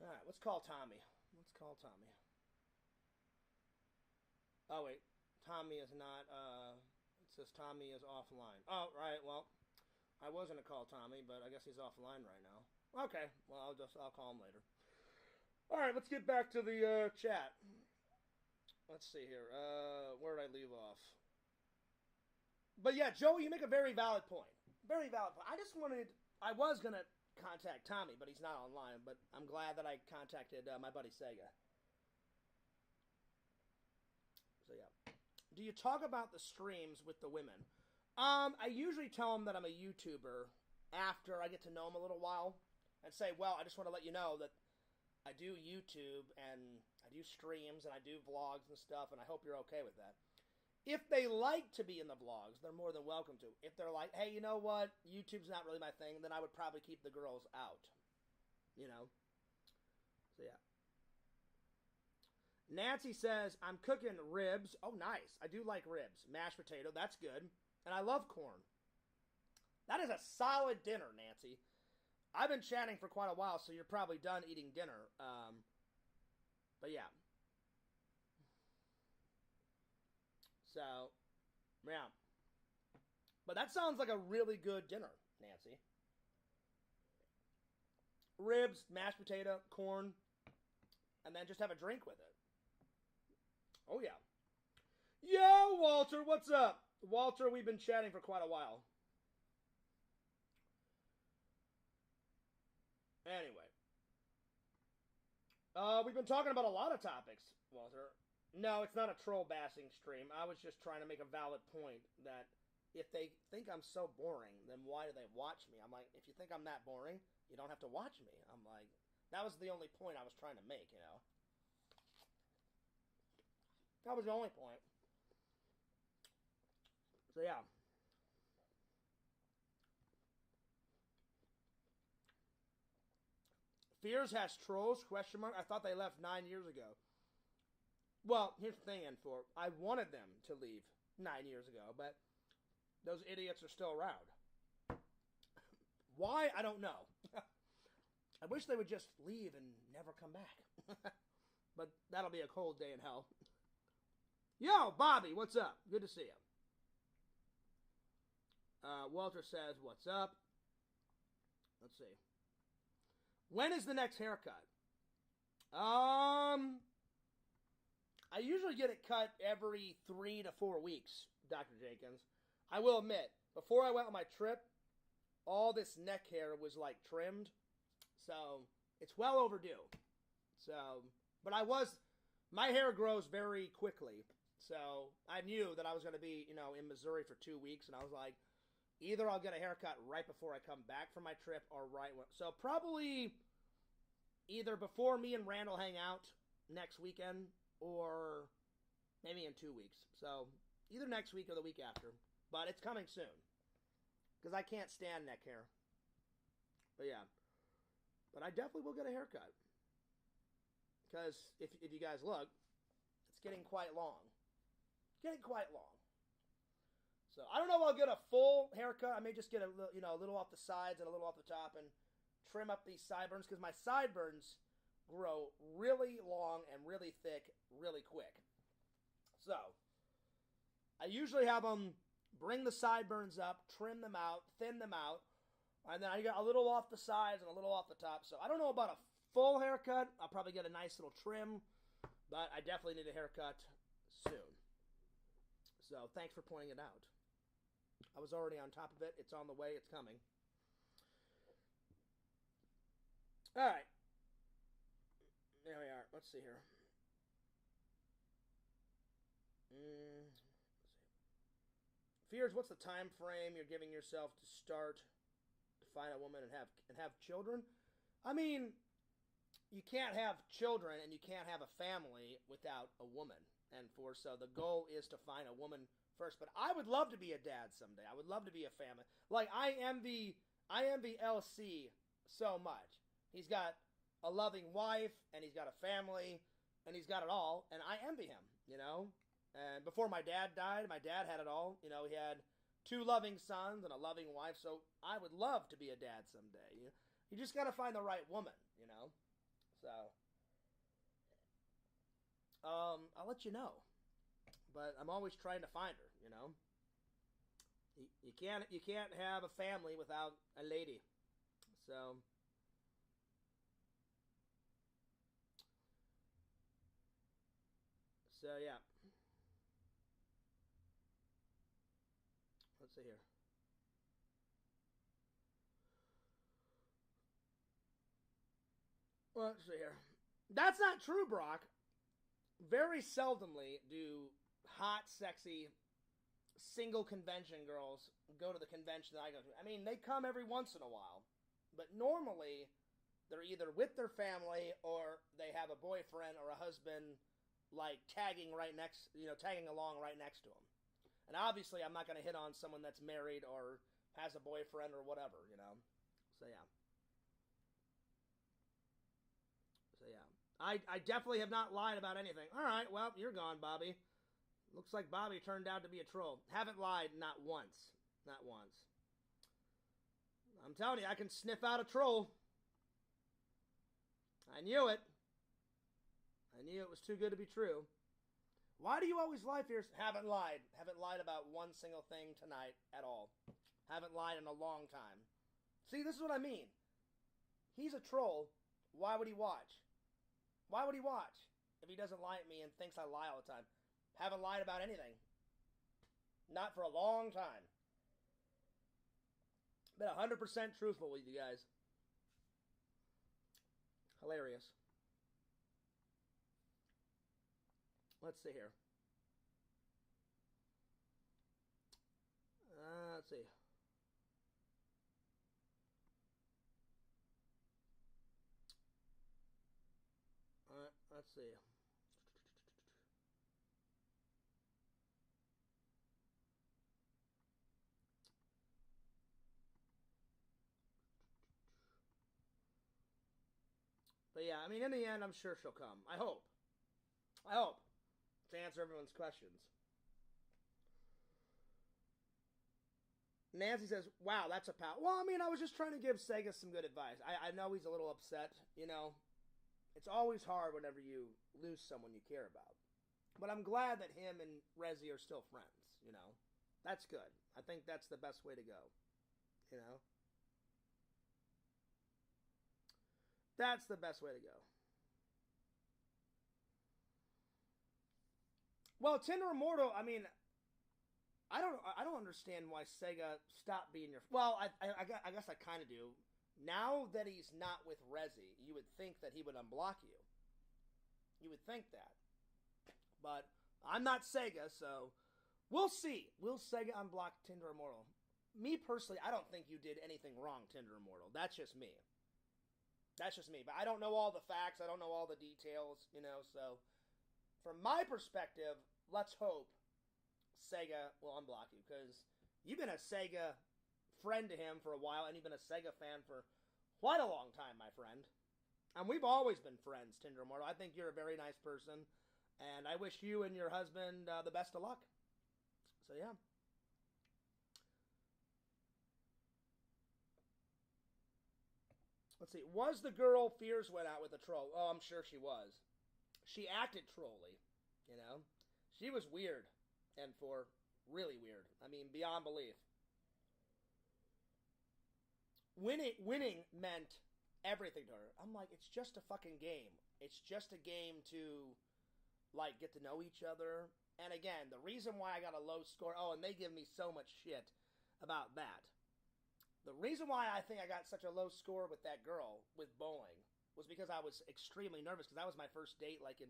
Alright, let's call Tommy. Oh, wait. Tommy is not, it says Tommy is offline. Oh, right, well, I was going to call Tommy, but I guess he's offline right now. Okay, well, I'll call him later. Alright, let's get back to the chat. Let's see here. Where did I leave off? But yeah, Joey, you make a very valid point. Very valid point. I was going to contact Tommy, but he's not online. But I'm glad that I contacted my buddy Sega. So yeah. Do you talk about the streams with the women? I usually tell them that I'm a YouTuber after I get to know them a little while. and say, well, I just want to let you know that I do YouTube and I do streams and I do vlogs and stuff, and I hope you're okay with that. If they like to be in the vlogs, they're more than welcome to. If they're like, hey, you know what, YouTube's not really my thing, then I would probably keep the girls out. You know? So, yeah. Nancy says, I'm cooking ribs. Oh, nice. I do like ribs. Mashed potato, that's good. And I love corn. That is a solid dinner, Nancy. I've been chatting for quite a while, so you're probably done eating dinner. But yeah. So, yeah. But that sounds like a really good dinner, Nancy. Ribs, mashed potato, corn, and then just have a drink with it. Oh, yeah. Yo, Walter, what's up? Walter, we've been chatting for quite a while. Anyway. We've been talking about a lot of topics, Walter. No, it's not a troll bashing stream. I was just trying to make a valid point that if they think I'm so boring, then why do they watch me? I'm like, if you think I'm that boring, you don't have to watch me. I'm like, that was the only point I was trying to make, you know. That was the only point. So, yeah. Fears has trolls, question mark. I thought they left 9 years ago. Well, here's the thing, N4. I wanted them to leave 9 years ago, but those idiots are still around. Why? I don't know. I wish they would just leave and never come back. But that'll be a cold day in hell. Yo, Bobby, what's up? Good to see you. Walter says, what's up? Let's see. When is the next haircut? I usually get it cut every 3 to 4 weeks, Dr. Jenkins. I will admit, before I went on my trip, all this neck hair was like trimmed. So, it's well overdue. So, but my hair grows very quickly. So, I knew that I was going to be, in Missouri for 2 weeks. And I was like, either I'll get a haircut right before I come back from my trip or right when. So, probably either before me and Randall hang out next weekend or maybe in 2 weeks. So, either next week or the week after. But it's coming soon. Because I can't stand neck hair. But yeah. But I definitely will get a haircut. Because if you guys look, it's getting quite long. It's getting quite long. So, I don't know if I'll get a full haircut. I may just get a little off the sides and a little off the top and trim up these sideburns. Because my sideburns grow really long and really thick really quick. So, I usually have them bring the sideburns up, trim them out, thin them out, and then I got a little off the sides and a little off the top. So, I don't know about a full haircut. I'll probably get a nice little trim, but I definitely need a haircut soon. So, thanks for pointing it out. I was already on top of it. It's on the way. It's coming. All right. There we are. Let's see here. Let's see. Fears, what's the time frame you're giving yourself to start to find a woman and have children? I mean, you can't have children and you can't have a family without a woman. So the goal is to find a woman first. But I would love to be a dad someday. I would love to be a family. Like I envy LC so much. He's got a loving wife, and he's got a family, and he's got it all, and I envy him, And before my dad died, my dad had it all. He had 2 loving sons and a loving wife, so I would love to be a dad someday. You just got to find the right woman, So, I'll let you know. But I'm always trying to find her, You can't have a family without a lady. So, yeah. Let's see here. Let's see here. That's not true, Brock. Very seldomly do hot, sexy, single convention girls go to the convention that I go to. I mean, they come every once in a while. But normally, they're either with their family or they have a boyfriend or a husband, like tagging along right next to them. And obviously, I'm not going to hit on someone that's married or has a boyfriend or whatever, So yeah. I definitely have not lied about anything. All right, well, you're gone, Bobby. Looks like Bobby turned out to be a troll. Haven't lied, not once. Not once. I'm telling you, I can sniff out a troll. I knew it. I knew it was too good to be true. Why do you always lie, Fierce? Haven't lied. Haven't lied about one single thing tonight at all. Haven't lied in a long time. See, this is what I mean. He's a troll. Why would he watch? Why would he watch if he doesn't lie at me and thinks I lie all the time? Haven't lied about anything. Not for a long time. Been 100% truthful with you guys. Hilarious. Let's see here. Let's see. Alright, let's see. But yeah, I mean, in the end, I'm sure she'll come. I hope. To answer everyone's questions. Nancy says, wow, that's a pal. Well, I mean, I was just trying to give Sega some good advice. I know he's a little upset, It's always hard whenever you lose someone you care about. But I'm glad that him and Rezi are still friends, That's good. I think that's the best way to go, That's the best way to go. Well, Tinder Immortal, I mean, I don't understand why Sega stopped being your... Well, I guess I kind of do. Now that he's not with Rezi, you would think that he would unblock you. You would think that. But I'm not Sega, so we'll see. Will Sega unblock Tinder Immortal? Me personally, I don't think you did anything wrong, Tinder Immortal. That's just me. That's just me. But I don't know all the facts. I don't know all the details, so from my perspective, let's hope Sega will unblock you, because you've been a Sega friend to him for a while, and you've been a Sega fan for quite a long time, my friend. And we've always been friends, Tinder Immortal. I think you're a very nice person, and I wish you and your husband the best of luck. So, yeah. Let's see. Was the girl Fears went out with a troll? Oh, I'm sure she was. She acted trolly, She was weird, and for really weird. I mean, beyond belief. Winning meant everything to her. I'm like, it's just a fucking game. It's just a game to, get to know each other. And again, the reason why I got a low score... Oh, and they give me so much shit about that. The reason why I think I got such a low score with that girl, with bowling, was because I was extremely nervous, because that was my first date, in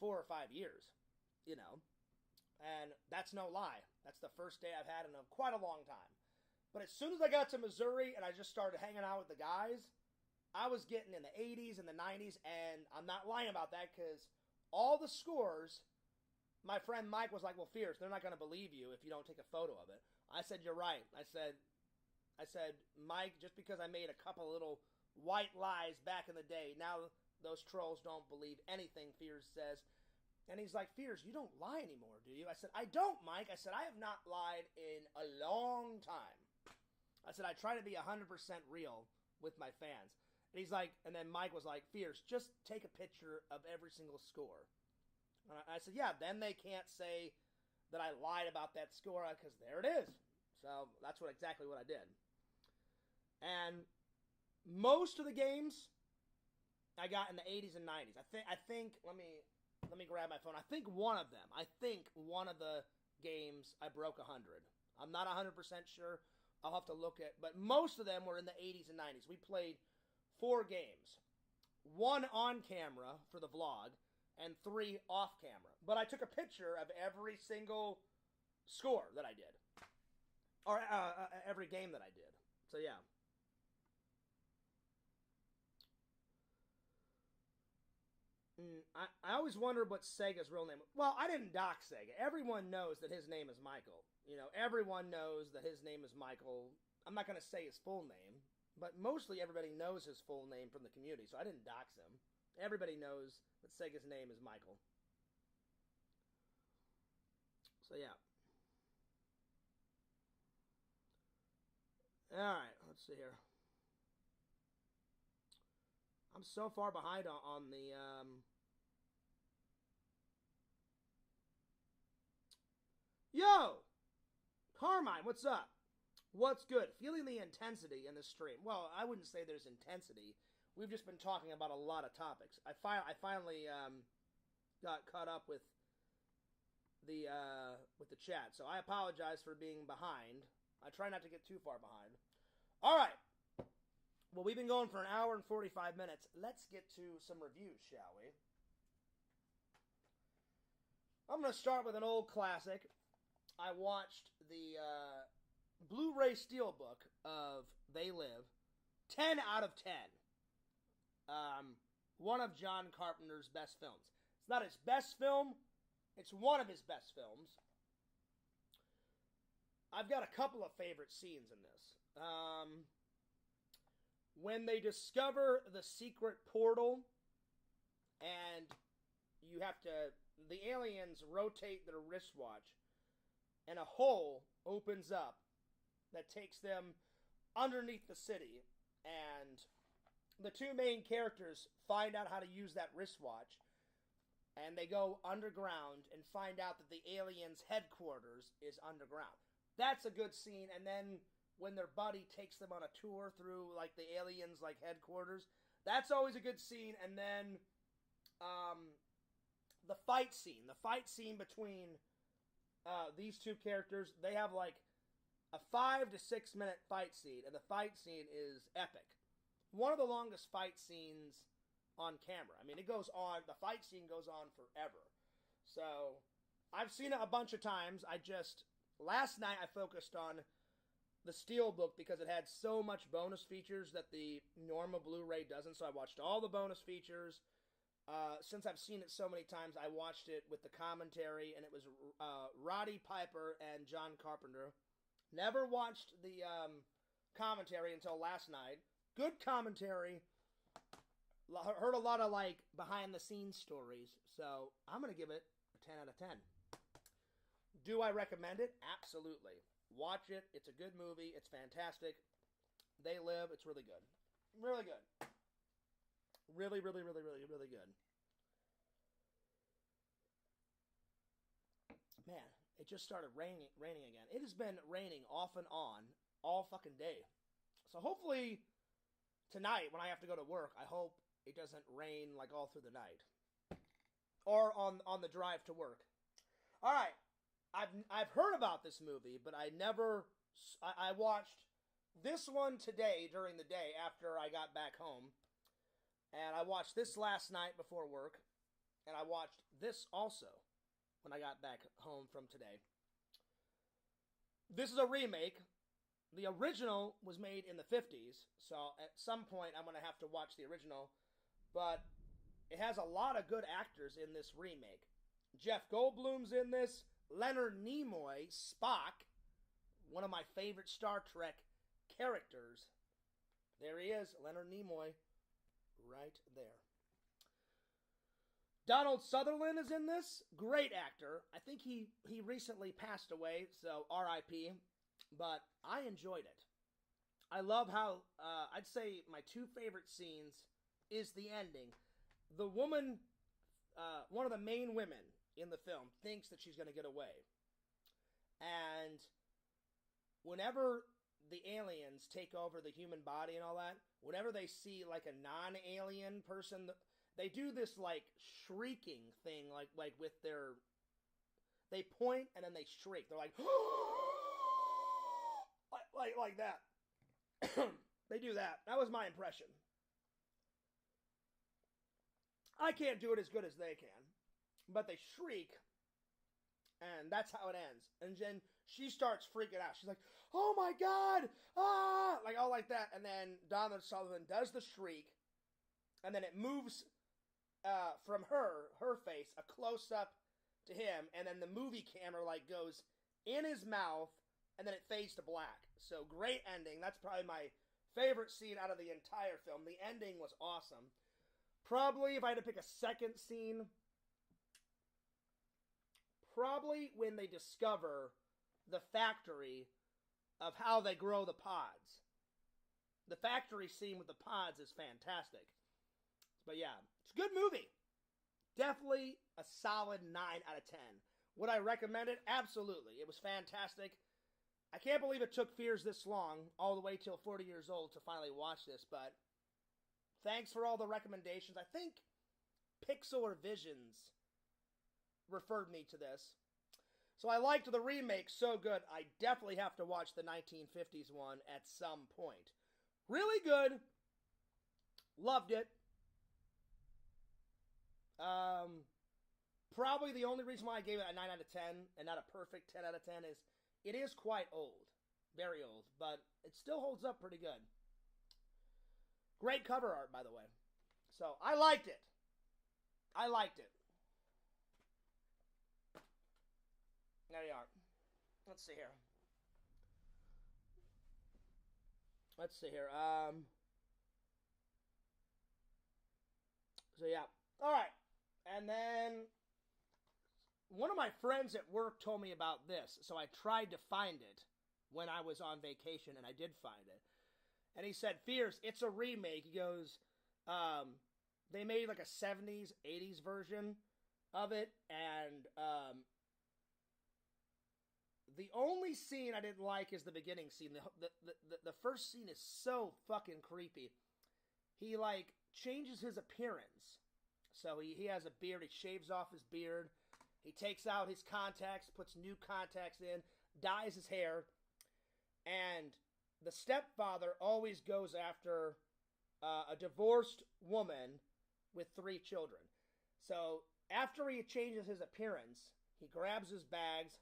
4 or 5 years, And that's no lie. That's the first day I've had in quite a long time. But as soon as I got to Missouri and I just started hanging out with the guys, I was getting in the 80s and the 90s, and I'm not lying about that, because all the scores, my friend Mike was like, well, Fierce, they're not going to believe you if you don't take a photo of it. I said, you're right. I said, Mike, just because I made a couple little white lies back in the day, now those trolls don't believe anything Fierce says. And he's like, Fierce, you don't lie anymore, do you? I said, I don't, Mike. I said, I have not lied in a long time. I said, I try to be 100% real with my fans. And he's like, and then Mike was like, Fierce, just take a picture of every single score. And I said, yeah, then they can't say that I lied about that score, because there it is. So that's exactly what I did. And most of the games I got in the 80s and 90s. I think let me grab my phone. I think one of the games I broke 100. I'm not 100% sure. I'll have to look at, but most of them were in the 80s and 90s. We played 4 games. 1 on camera for the vlog and 3 off camera. But I took a picture of every single score that I did. Or every game that I did. So yeah. I always wondered what Sega's real name. Well, I didn't dox Sega. Everyone knows that his name is Michael. You know, everyone knows that his name is Michael. I'm not going to say his full name, but mostly everybody knows his full name from the community, so I didn't dox him. Everybody knows that Sega's name is Michael. So, yeah. Alright, let's see here. I'm so far behind on the... Yo! Carmine, what's up? What's good? Feeling the intensity in this stream. Well, I wouldn't say there's intensity. We've just been talking about a lot of topics. I finally got caught up with the chat, so I apologize for being behind. I try not to get too far behind. All right. Well, we've been going for an hour and 45 minutes. Let's get to some reviews, shall we? I'm going to start with an old classic. I watched the Blu-ray Steelbook of They Live. 10 out of 10. One of John Carpenter's best films. It's not his best film. It's one of his best films. I've got a couple of favorite scenes in this. When they discover the secret portal and you have to... The aliens rotate their wristwatch and a hole opens up that takes them underneath the city, and the two main characters find out how to use that wristwatch, and they go underground and find out that the aliens' headquarters is underground. That's a good scene. And then when their buddy takes them on a tour through like the aliens' like headquarters, that's always a good scene. And then the fight scene between these two characters, they have like a 5 to 6 minute fight scene, and the fight scene is epic. One of the longest fight scenes on camera. I mean, the fight scene goes on forever. So, I've seen it a bunch of times. Last night I focused on the Steelbook because it had so much bonus features that the normal Blu-ray doesn't, so I watched all the bonus features. Since I've seen it so many times, I watched it with the commentary, and it was Roddy Piper and John Carpenter. Never watched the commentary until last night. Good commentary. Heard a lot of, like, behind-the-scenes stories, so I'm going to give it a 10 out of 10. Do I recommend it? Absolutely. Watch it. It's a good movie. It's fantastic. They Live. It's really good. Really good. Really, really, really, really, really good. Man, it just started raining again. It has been raining off and on all fucking day. So hopefully tonight when I have to go to work, I hope it doesn't rain like all through the night. Or on the drive to work. All right. I've heard about this movie, but I watched this one today during the day after I got back home. And I watched this last night before work. And I watched this also when I got back home from today. This is a remake. The original was made in the 50s. So at some point I'm going to have to watch the original. But it has a lot of good actors in this remake. Jeff Goldblum's in this. Leonard Nimoy, Spock, one of my favorite Star Trek characters. There he is, Leonard Nimoy, right there. Donald Sutherland is in this. Great actor. I think he recently passed away, so R.I.P. But I enjoyed it. I love how, I'd say my two favorite scenes is the ending. The woman, one of the main women in the film, thinks that she's going to get away. And whenever the aliens take over the human body and all that, whenever they see like a non-alien person, they do this like shrieking thing, like with their... They point and then they shriek. They're like... like that. They do that. That was my impression. I can't do it as good as they can. But they shriek, and that's how it ends. And then she starts freaking out. She's like, oh my God, ah, like all like that. And then Donald Sutherland does the shriek, and then it moves from her face, a close-up to him, and then the movie camera like goes in his mouth, and then it fades to black. So great ending. That's probably my favorite scene out of the entire film. The ending was awesome. Probably, if I had to pick a second scene, probably when they discover the factory of how they grow the pods. The factory scene with the pods is fantastic. But yeah, it's a good movie. Definitely a solid 9 out of 10. Would I recommend it? Absolutely. It was fantastic. I can't believe it took Fears this long, all the way till 40 years old, to finally watch this, but thanks for all the recommendations. I think Pixel or Visions referred me to this. So I liked the remake so good, I definitely have to watch the 1950s one at some point. Really good. Loved it. Probably the only reason why I gave it a 9 out of 10 and not a perfect 10 out of 10 is it is quite old. Very old. But it still holds up pretty good. Great cover art, by the way. So, I liked it. I liked it. There you are. Let's see here. So, yeah. Alright. And then one of my friends at work told me about this, so I tried to find it when I was on vacation, and I did find it. And he said, Fierce, it's a remake. He goes, they made like a 70s, 80s version of it, and the only scene I didn't like is the beginning scene. The first scene is so fucking creepy. He, like, changes his appearance. So he has a beard, he shaves off his beard, he takes out his contacts, puts new contacts in, dyes his hair, and the stepfather always goes after a divorced woman with 3 children. So after he changes his appearance, he grabs his bags,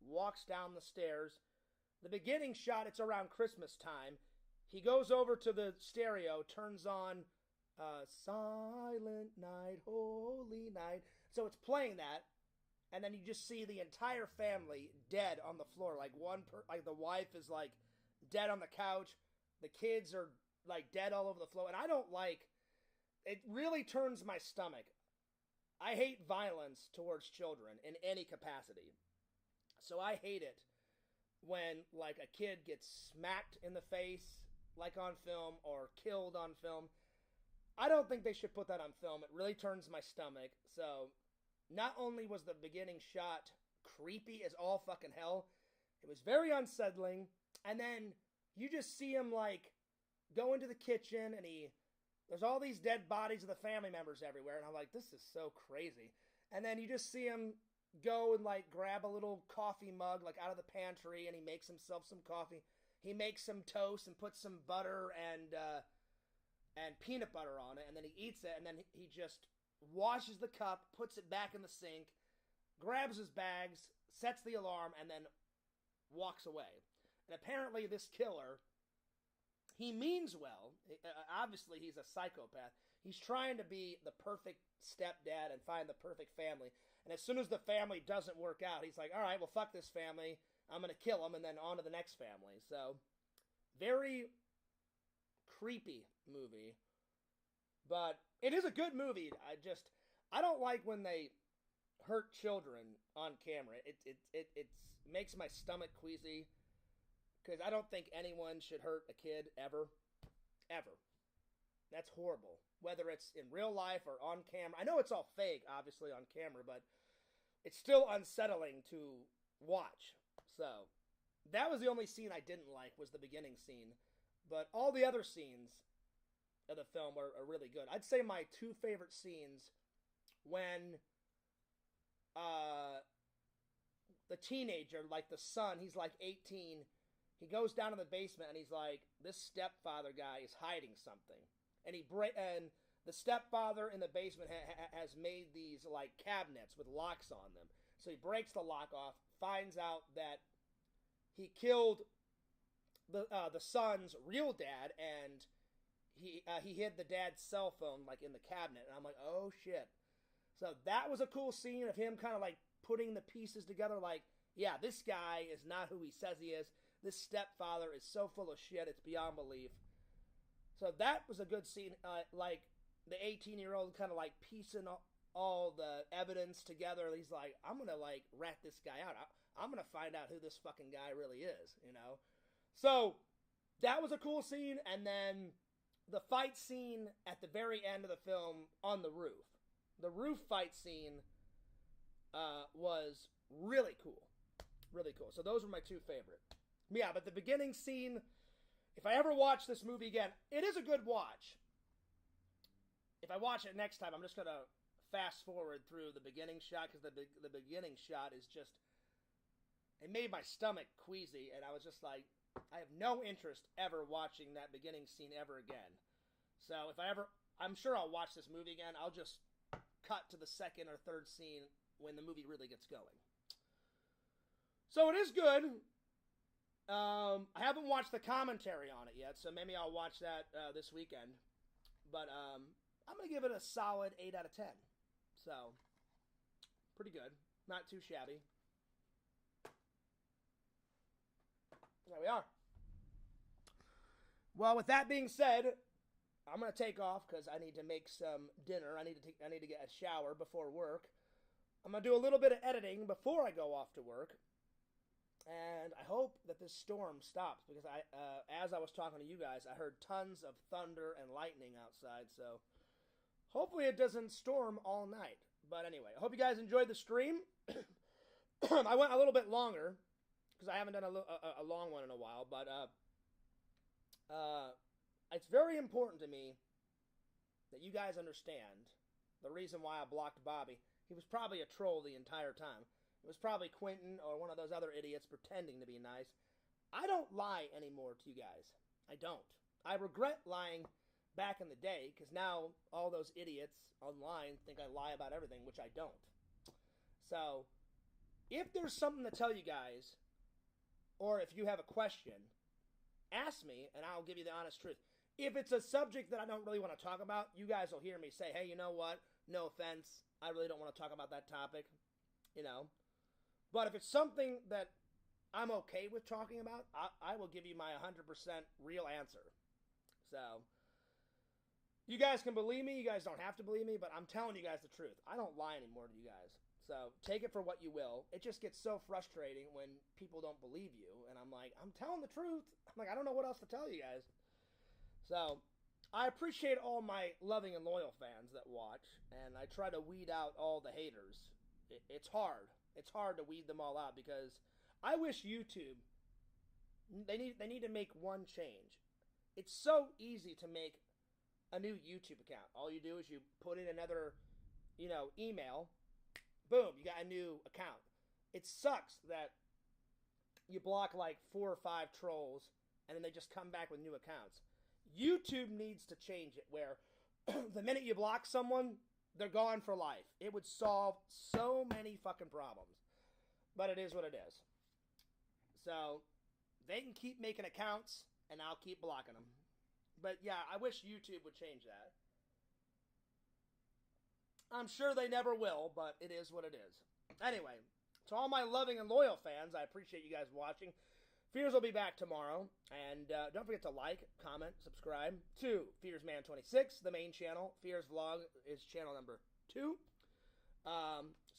walks down the stairs. The beginning shot, it's around Christmas time. He goes over to the stereo, turns on Silent Night, Holy Night. So it's playing that, and then you just see the entire family dead on the floor. Like like the wife is like dead on the couch, the kids are like dead all over the floor, and I don't like. It really turns my stomach. I hate violence towards children in any capacity, so I hate it when like a kid gets smacked in the face, like on film, or killed on film. I don't think they should put that on film. It really turns my stomach. So, not only was the beginning shot creepy as all fucking hell, it was very unsettling. And then you just see him, like, go into the kitchen, and there's all these dead bodies of the family members everywhere. And I'm like, this is so crazy. And then you just see him go and, like, grab a little coffee mug, like, out of the pantry, and he makes himself some coffee. He makes some toast and puts some butter and peanut butter on it, and then he eats it, and then he just washes the cup, puts it back in the sink, grabs his bags, sets the alarm, and then walks away. And apparently this killer, he means well. Obviously he's a psychopath. He's trying to be the perfect stepdad and find the perfect family. And as soon as the family doesn't work out, he's like, all right, well, fuck this family. I'm going to kill him, and then on to the next family. So, very creepy movie, but it is a good movie. I don't like when they hurt children on camera. It makes my stomach queasy, because I don't think anyone should hurt a kid ever. That's horrible, whether it's in real life or on camera. I know it's all fake, obviously, on camera, but it's still unsettling to watch. So that was the only scene I didn't like, was the beginning scene. But all the other scenes of the film are really good. I'd say my 2 favorite scenes, when the teenager, like the son, he's like 18, he goes down to the basement and he's like, this stepfather guy is hiding something. And and the stepfather in the basement has made these like cabinets with locks on them. So he breaks the lock off, finds out that he killed the son's real dad, and he hid the dad's cell phone like in the cabinet, and I'm like, oh shit. So that was a cool scene of him kind of like putting the pieces together. Like, yeah, this guy is not who he says he is. This stepfather is so full of shit, it's beyond belief. So that was a good scene. Like the 18-year-old kind of like piecing all the evidence together. He's like, I'm gonna like rat this guy out. I'm gonna find out who this fucking guy really is, you know. So that was a cool scene. And then the fight scene at the very end of the film on the roof. The roof fight scene was really cool. Really cool. So those were my two favorite. Yeah, but the beginning scene, if I ever watch this movie again, it is a good watch. If I watch it next time, I'm just going to fast forward through the beginning shot, because the beginning shot is just, it made my stomach queasy, and I was just like, I have no interest ever watching that beginning scene ever again. So if I ever, I'm sure I'll watch this movie again. I'll just cut to the second or third scene when the movie really gets going. So it is good. I haven't watched the commentary on it yet, so maybe I'll watch that this weekend. But I'm going to give it a solid 8 out of 10. So, pretty good. Not too shabby. There we are. Well, with that being said, I'm going to take off because I need to make some dinner. I need to get a shower before work. I'm going to do a little bit of editing before I go off to work. And I hope that this storm stops, because as I was talking to you guys, I heard tons of thunder and lightning outside, so hopefully it doesn't storm all night. But anyway, I hope you guys enjoyed the stream. I went a little bit longer, because I haven't done a long one in a while, but it's very important to me that you guys understand the reason why I blocked Bobby. He was probably a troll the entire time. It was probably Quentin or one of those other idiots pretending to be nice. I don't lie anymore to you guys. I don't. I regret lying back in the day, because now all those idiots online think I lie about everything, which I don't. So, if there's something to tell you guys, or if you have a question, ask me and I'll give you the honest truth. If it's a subject that I don't really want to talk about, you guys will hear me say, hey, you know what? No offense. I really don't want to talk about that topic. You know? But if it's something that I'm okay with talking about, I will give you my 100% real answer. So, you guys can believe me. You guys don't have to believe me, but I'm telling you guys the truth. I don't lie anymore to you guys. So, take it for what you will. It just gets so frustrating when people don't believe you. And I'm like, I'm telling the truth. I'm like, I don't know what else to tell you guys. So, I appreciate all my loving and loyal fans that watch. And I try to weed out all the haters. It's hard. It's hard to weed them all out, because I wish YouTube, they need to make one change. It's so easy to make a new YouTube account. All you do is you put in another, email. Boom, you got a new account. It sucks that you block like 4 or 5 trolls and then they just come back with new accounts. YouTube needs to change it where the minute you block someone, they're gone for life. It would solve so many fucking problems. But it is what it is. So, they can keep making accounts, and I'll keep blocking them. But yeah, I wish YouTube would change that. I'm sure they never will, but it is what it is. Anyway, to all my loving and loyal fans, I appreciate you guys watching. Fears will be back tomorrow. And don't forget to like, comment, subscribe to FearsMan26, the main channel. Fears Vlog is channel number 2.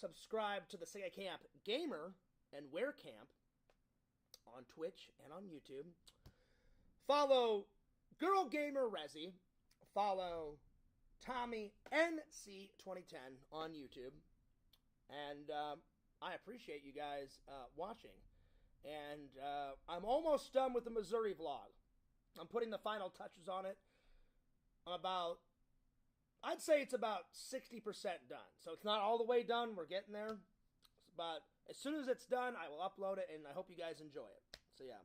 Subscribe to the Sega Camp Gamer and Wear Camp on Twitch and on YouTube. Follow Girl Gamer Resi. Follow Tommy NC2010 on YouTube. And I appreciate you guys watching. And I'm almost done with the Missouri vlog. I'm putting the final touches on it. I'd say it's about 60% done. So it's not all the way done. We're getting there. But as soon as it's done, I will upload it, and I hope you guys enjoy it. So yeah.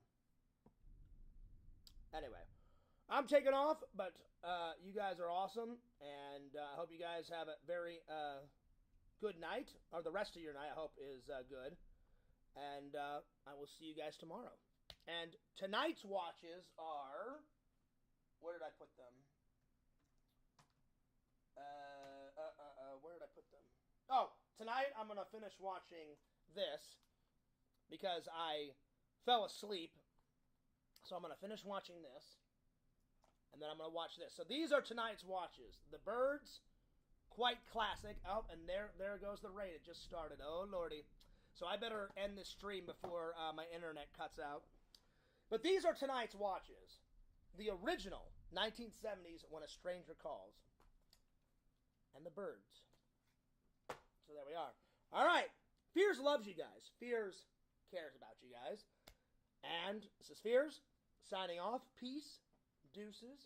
Anyway, I'm taking off, but you guys are awesome, and I hope you guys have a very good night, or the rest of your night I hope is good. And I will see you guys tomorrow. And tonight's watches are... Where did I put them? Oh, tonight I'm going to finish watching this because I fell asleep. So I'm going to finish watching this. And then I'm going to watch this. So these are tonight's watches. The Birds, quite classic. Oh, and there goes the rain. It just started. Oh, lordy. So I better end this stream before my internet cuts out. But these are tonight's watches. The original 1970s When a Stranger Calls. And the Birds. So there we are. All right. Fears loves you guys. Fears cares about you guys. And this is Fears signing off. Peace. Deuces.